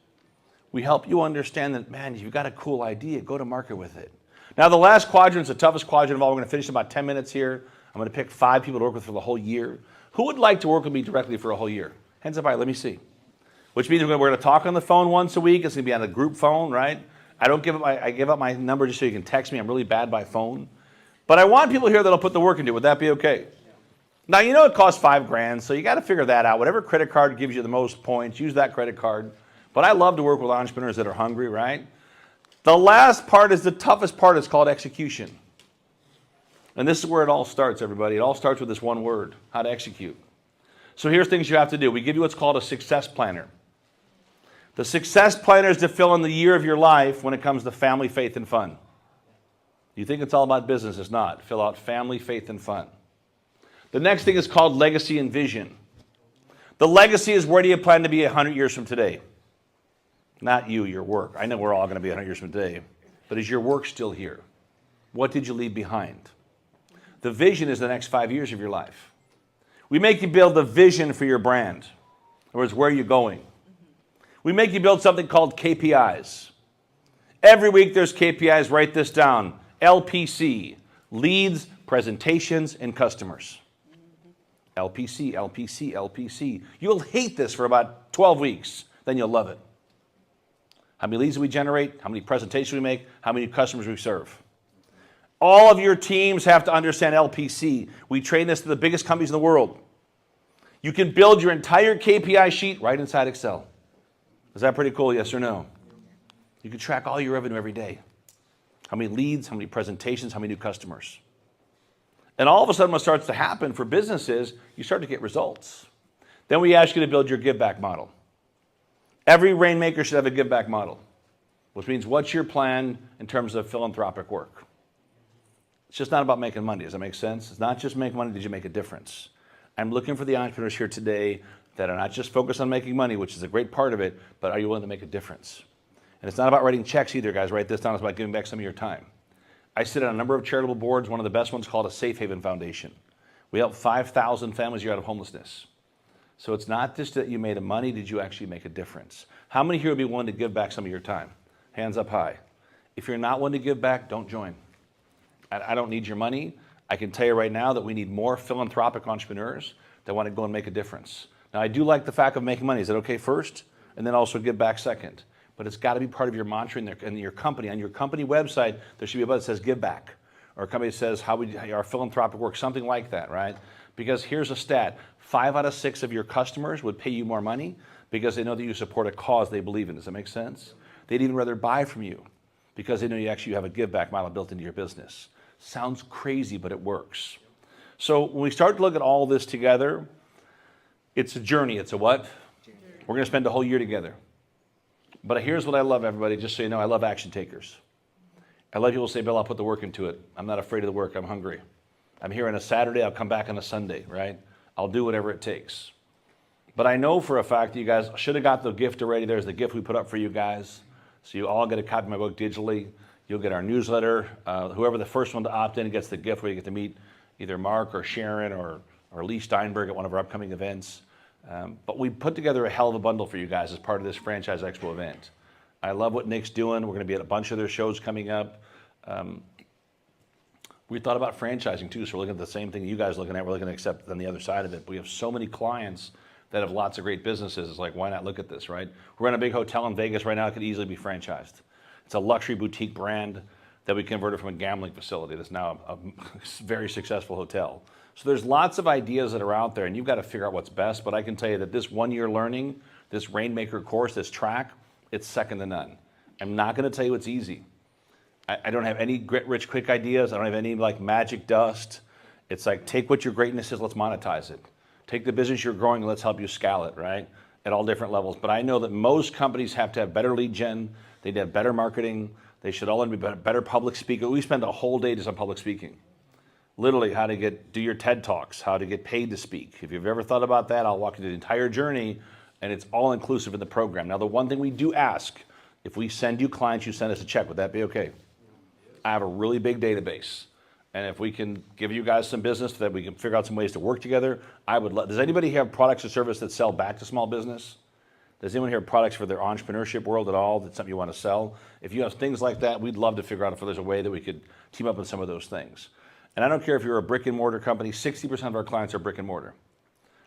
We help you understand that, man, if you've got a cool idea, go to market with it. Now, the last quadrant is the toughest quadrant of all. We're going to finish in about 10 minutes here. I'm going to pick 5 people to work with for the whole year. Who would like to work with me directly for a whole year? Hands up high, let me see. Which means we're going to talk on the phone once a week. It's going to be on a group phone, right? I give up my number just so you can text me. I'm really bad by phone. But I want people here that'll put the work into it. Would that be okay? Now, you know it costs $5,000, so you got to figure that out. Whatever credit card gives you the most points, use that credit card. But I love to work with entrepreneurs that are hungry, right? The last part is the toughest part. It's called execution. And this is where it all starts, everybody. It all starts with this one word, how to execute. So here's things you have to do. We give you what's called a success planner. The success planner is to fill in the year of your life when it comes to family, faith, and fun. You think it's all about business. It's not. Fill out family, faith, and fun. The next thing is called legacy and vision. The legacy is where do you plan to be 100 years from today? Not you, your work. I know we're all going to be 100 years from today. But is your work still here? What did you leave behind? The vision is the next 5 years of your life. We make you build the vision for your brand. In other words, where are you going? We make you build something called KPIs. Every week there's KPIs. Write this down. LPC, leads, presentations, and customers. LPC, LPC, LPC. You'll hate this for about 12 weeks. Then you'll love it. How many leads do we generate? How many presentations we make? How many customers we serve? All of your teams have to understand LPC. We train this to the biggest companies in the world. You can build your entire KPI sheet right inside Excel. Is that pretty cool, yes or no? You can track all your revenue every day. How many leads, how many presentations, how many new customers. And all of a sudden what starts to happen for businesses, you start to get results. Then we ask you to build your give back model. Every rainmaker should have a give back model, which means what's your plan in terms of philanthropic work? It's just not about making money. Does that make sense? It's not just make money. Did you make a difference? I'm looking for the entrepreneurs here today that are not just focused on making money, which is a great part of it, but are you willing to make a difference? And it's not about writing checks either, guys. Write this down. It's about giving back some of your time. I sit on a number of charitable boards. One of the best ones called a Safe Haven Foundation. We help 5,000 families a year out of homelessness. So it's not just that you made money. Did you actually make a difference? How many here would be willing to give back some of your time? Hands up high. If you're not willing to give back, don't join. I don't need your money. I can tell you right now that we need more philanthropic entrepreneurs that want to go and make a difference. Now, I do like the fact of making money. Is that okay first? And then also give back second. But it's got to be part of your mantra in your company. On your company website, there should be a button that says give back. Or a company that says our philanthropic work, something like that, right? Because here's a stat. 5 out of 6 of your customers would pay you more money, because they know that you support a cause they believe in. Does that make sense? They'd even rather buy from you because they know you actually have a give back model built into your business. Sounds crazy, but it works. So when we start to look at all this together, it's a journey. It's a what? We're going to spend a whole year together. But here's what I love, everybody, just so you know, I love action takers. I love people say, Bill, I'll put the work into it. I'm not afraid of the work. I'm hungry. I'm here on a Saturday. I'll come back on a Sunday, right? I'll do whatever it takes. But I know for a fact that you guys should have got the gift already. There's the gift we put up for you guys. So you all get a copy of my book digitally. You'll get our newsletter. Whoever the first one to opt in gets the gift where you get to meet either Mark or Sharon or Lee Steinberg at one of our upcoming events. But we put together a hell of a bundle for you guys as part of this Franchise Expo event. I love what Nick's doing. We're going to be at a bunch of their shows coming up. We thought about franchising too, so we're looking at the same thing you guys are looking at. We're looking at accept on the other side of it. We have so many clients that have lots of great businesses. It's like, why not look at this, right? We're in a big hotel in Vegas right now. It could easily be franchised. It's a luxury boutique brand that we converted from a gambling facility that's now a very successful hotel. So there's lots of ideas that are out there, and you've got to figure out what's best. But I can tell you that this 1 year learning, this Rainmaker course, this track, it's second to none. I'm not going to tell you it's easy. I don't have any get-rich quick ideas. I don't have any like magic dust. It's like, take what your greatness is, let's monetize it. Take the business you're growing, and let's help you scale it, right? At all different levels. But I know that most companies have to have better lead gen. They'd have better marketing. They should all be better public speakers. We spend a whole day just on public speaking. Literally how to do your TED Talks, how to get paid to speak. If you've ever thought about that, I'll walk you through the entire journey, and it's all inclusive in the program. Now, the one thing we do ask, if we send you clients, you send us a check. Would that be okay? I have a really big database, and if we can give you guys some business that we can figure out some ways to work together, I would love. Does anybody have products or service that sell back to small business? Does anyone have products for their entrepreneurship world at all? That's something you want to sell? If you have things like that, we'd love to figure out if there's a way that we could team up on some of those things. And I don't care if you're a brick and mortar company, 60% of our clients are brick and mortar.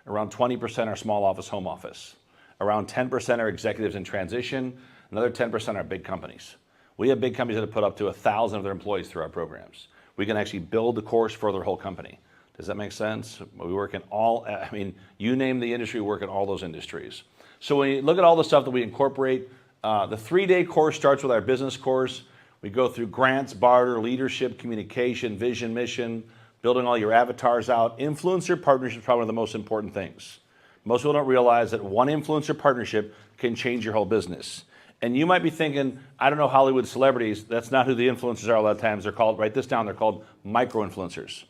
Around 20% are small office, home office. Around 10% are executives in transition. Another 10% are big companies. We have big companies that have put up to 1,000 of their employees through our programs. We can actually build the course for their whole company. Does that make sense? We work in all, I mean, you name the industry, we work in all those industries. So when you look at all the stuff that we incorporate, the 3-day course starts with our business course. We go through grants, barter, leadership, communication, vision, mission, building all your avatars out. Influencer partnership is probably one of the most important things. Most people don't realize that one influencer partnership can change your whole business. And you might be thinking, I don't know Hollywood celebrities. That's not who the influencers are a lot of times. They're called, write this down, they're called micro-influencers.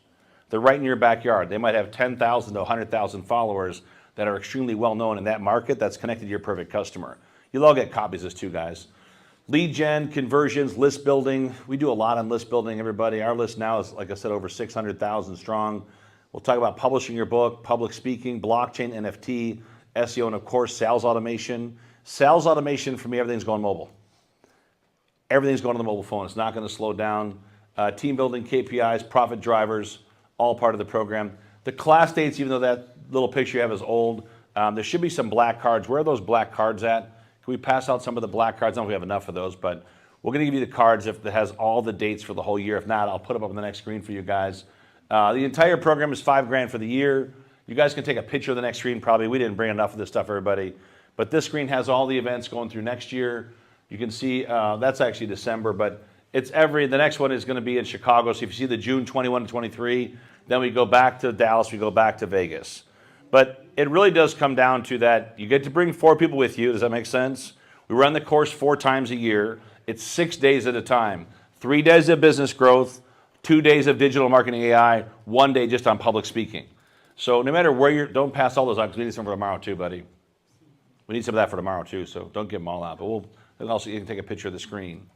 They're right in your backyard. They might have 10,000 to 100,000 followers that are extremely well known in that market that's connected to your perfect customer. You'll all get copies of this too, guys. Lead gen, conversions, list building. We do a lot on list building, everybody. Our list now is, like I said, over 600,000 strong. We'll talk about publishing your book, public speaking, blockchain, NFT, SEO, and of course, sales automation. Sales automation, for me, everything's going mobile. Everything's going to the mobile phone. It's not going to slow down. Team building, KPIs, profit drivers, all part of the program. The class dates, even though that little picture you have is old, there should be some black cards. Where are those black cards at? Can we pass out some of the black cards? I don't know if we have enough of those, but we're going to give you the cards that has all the dates for the whole year. If not, I'll put them up on the next screen for you guys. The entire program is $5,000 for the year. You guys can take a picture of the next screen probably. We didn't bring enough of this stuff, everybody. But this screen has all the events going through next year. You can see that's actually December, but it's the next one is going to be in Chicago. So if you see the June 21 to 23, then we go back to Dallas, we go back to Vegas. But it really does come down to that you get to bring 4 people with you. Does that make sense? We run the course 4 times a year. It's 6 days at a time. 3 days of business growth, 2 days of digital marketing AI, 1 day just on public speaking. So no matter where don't pass all those out because we need some for tomorrow too, buddy. We need some of that for tomorrow too, so don't give them all out. But also you can take a picture of the screen.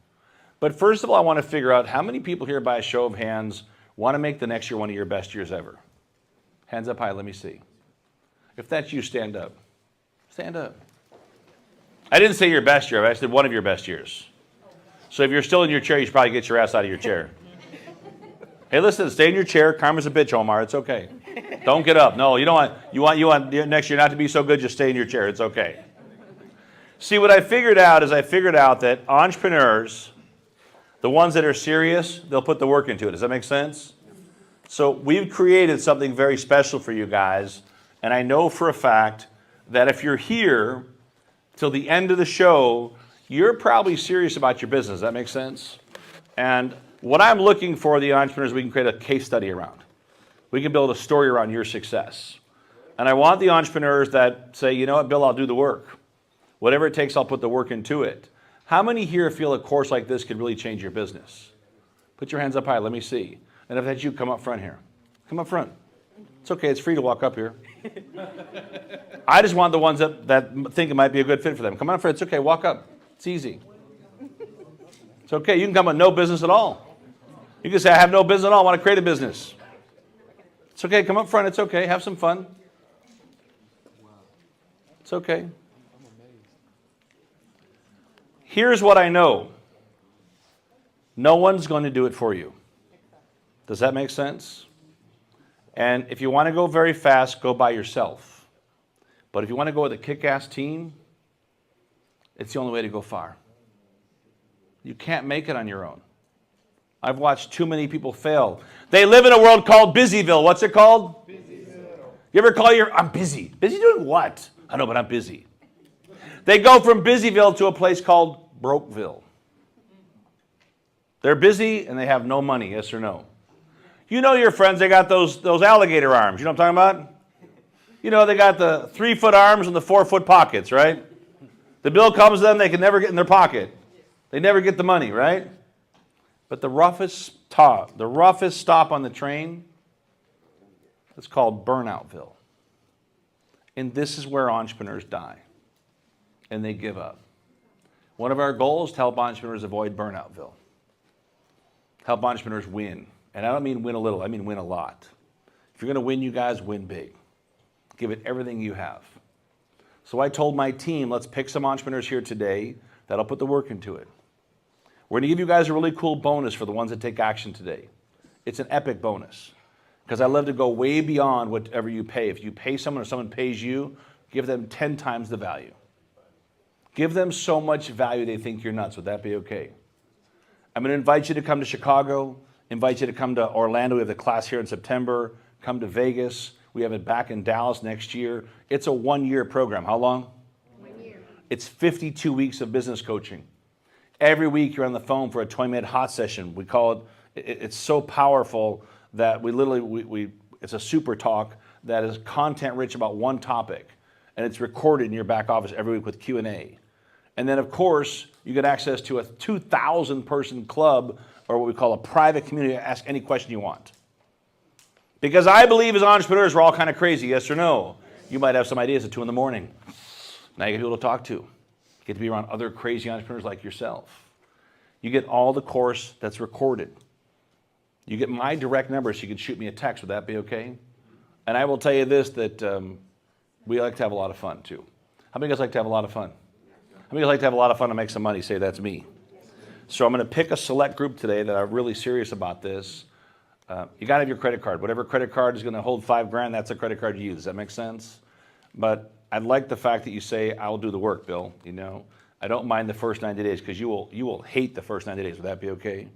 But first of all, I want to figure out how many people here by a show of hands want to make the next year one of your best years ever. Hands up high, let me see. If that's you, stand up. Stand up. I didn't say your best year, I said one of your best years. So if you're still in your chair, you should probably get your ass out of your chair. Hey, listen, stay in your chair. Karma's a bitch, Omar. It's okay. Don't get up. No, you don't want. You want next year not to be so good. Just stay in your chair. It's okay. See, what I figured out is that entrepreneurs, the ones that are serious, they'll put the work into it. Does that make sense? So we've created something very special for you guys, and I know for a fact that if you're here till the end of the show, you're probably serious about your business. Does that make sense? And what I'm looking for the entrepreneurs, we can create a case study around. We can build a story around your success. And I want the entrepreneurs that say, you know what, Bill, I'll do the work. Whatever it takes, I'll put the work into it. How many here feel a course like this could really change your business? Put your hands up high. Let me see. And if that's you, come up front here. Come up front. It's okay. It's free to walk up here. I just want the ones that think it might be a good fit for them. Come on up front. It's okay. Walk up. It's easy. It's okay. You can come with no business at all. You can say, I have no business at all. I want to create a business. It's okay. Come up front. It's okay. Have some fun. It's okay. Here's what I know. No one's going to do it for you. Does that make sense? And if you want to go very fast, go by yourself. But if you want to go with a kick-ass team, it's the only way to go far. You can't make it on your own. I've watched too many people fail. They live in a world called Busyville. What's it called? Busyville. You ever call I'm busy. Busy doing what? I know, but I'm busy. They go from Busyville to a place called Brokeville. They're busy and they have no money, yes or no? You know your friends, they got those alligator arms. You know what I'm talking about? You know, they got the 3-foot arms and the 4-foot pockets, right? The bill comes to them, they can never get in their pocket. They never get the money, right? But the roughest stop on the train, it's called Burnoutville. And this is where entrepreneurs die. And they give up. One of our goals is to help entrepreneurs avoid Burnoutville. Help entrepreneurs win. And I don't mean win a little, I mean win a lot. If you're going to win, you guys, win big. Give it everything you have. So I told my team, let's pick some entrepreneurs here today that'll put the work into it. We're going to give you guys a really cool bonus for the ones that take action today. It's an epic bonus. Because I love to go way beyond whatever you pay. If you pay someone or someone pays you, give them 10 times the value. Give them so much value they think you're nuts. Would that be okay? I'm going to invite you to come to Chicago, invite you to come to Orlando. We have the class here in September. Come to Vegas. We have it back in Dallas next year. It's a 1-year program. How long? 1 year. It's 52 weeks of business coaching. Every week you're on the phone for a 20-minute hot session. We call it's so powerful that it's a super talk that is content rich about one topic. And it's recorded in your back office every week with Q&A. And then, of course, you get access to a 2,000-person club, or what we call a private community, to ask any question you want. Because I believe as entrepreneurs, we're all kind of crazy, yes or no? You might have some ideas at 2 in the morning. Now you get people to talk to. You get to be around other crazy entrepreneurs like yourself. You get all the course that's recorded. You get my direct number so you can shoot me a text. Would that be okay? And I will tell you this, that we like to have a lot of fun too. How many of you guys like to have a lot of fun? How many of you like to have a lot of fun and make some money? Say, that's me. So I'm going to pick a select group today that are really serious about this. You got to have your credit card. Whatever credit card is going to hold $5,000, that's a credit card you use. Does that make sense? But I'd like the fact that you say, I'll do the work, Bill. You know, I don't mind the first 90 days because you will hate the first 90 days. Would that be okay?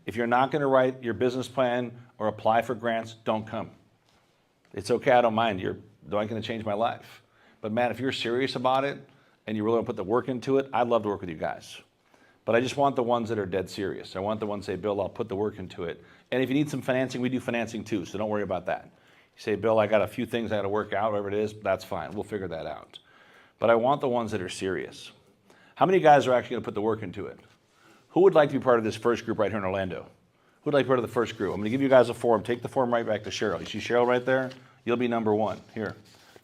If you're not going to write your business plan or apply for grants, don't come. It's okay. I don't mind. You're not going to change my life. But man, if you're serious about it and you really want to put the work into it, I'd love to work with you guys. But I just want the ones that are dead serious. I want the ones that say, Bill, I'll put the work into it. And if you need some financing, we do financing too, so don't worry about that. You say, Bill, I got a few things I got to work out, whatever it is, that's fine. We'll figure that out. But I want the ones that are serious. How many guys are actually going to put the work into it? Who would like to be part of this first group right here in Orlando? Who would like to be part of the first group? I'm going to give you guys a form. Take the form right back to Cheryl. You see Cheryl right there? You'll be number 1. Here.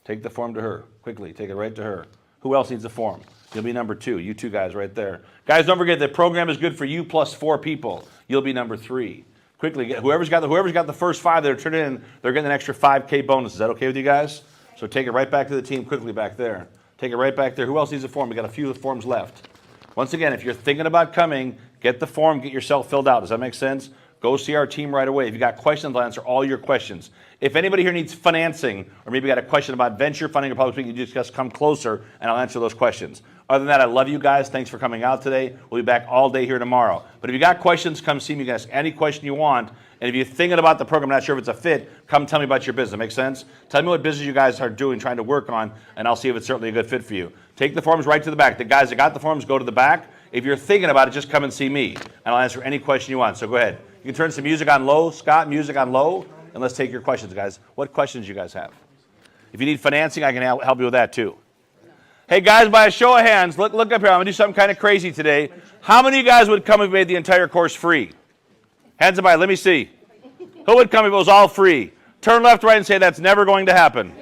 Take the form to her. Quickly. Take it right to her. Who else needs a form? You'll be number 2. You 2 guys right there. Guys, don't forget the program is good for you plus 4 people. You'll be number 3. Quickly, whoever's got the first 5 that are turned in, they're getting an extra 5K bonus. Is that okay with you guys? So take it right back to the team quickly back there. Take it right back there. Who else needs a form? We got a few forms left. Once again, if you're thinking about coming, get the form, get yourself filled out. Does that make sense? Go see our team right away. If you got questions, I'll answer all your questions. If anybody here needs financing, or maybe got a question about venture funding or public speaking, you just come closer and I'll answer those questions. Other than that, I love you guys. Thanks for coming out today. We'll be back all day here tomorrow. But if you got questions, come see me. You can ask any question you want. And if you're thinking about the program, not sure if it's a fit, come tell me about your business. Make sense? Tell me what business you guys are doing, trying to work on, and I'll see if it's certainly a good fit for you. Take the forms right to the back. The guys that got the forms, go to the back. If you're thinking about it, just come and see me, and I'll answer any question you want. So go ahead. You can turn some music on low. Scott, music on low, and let's take your questions, guys. What questions do you guys have? If you need financing, I can help you with that too. Hey guys, by a show of hands, look up here. I'm going to do something kind of crazy today. How many of you guys would come if we made the entire course free? Hands up high, let me see. Who would come if it was all free? Turn left, right, and say that's never going to happen.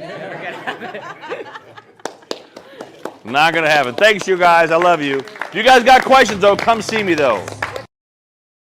Not going to happen. Thanks, you guys. I love you. If you guys got questions, though, come see me, though.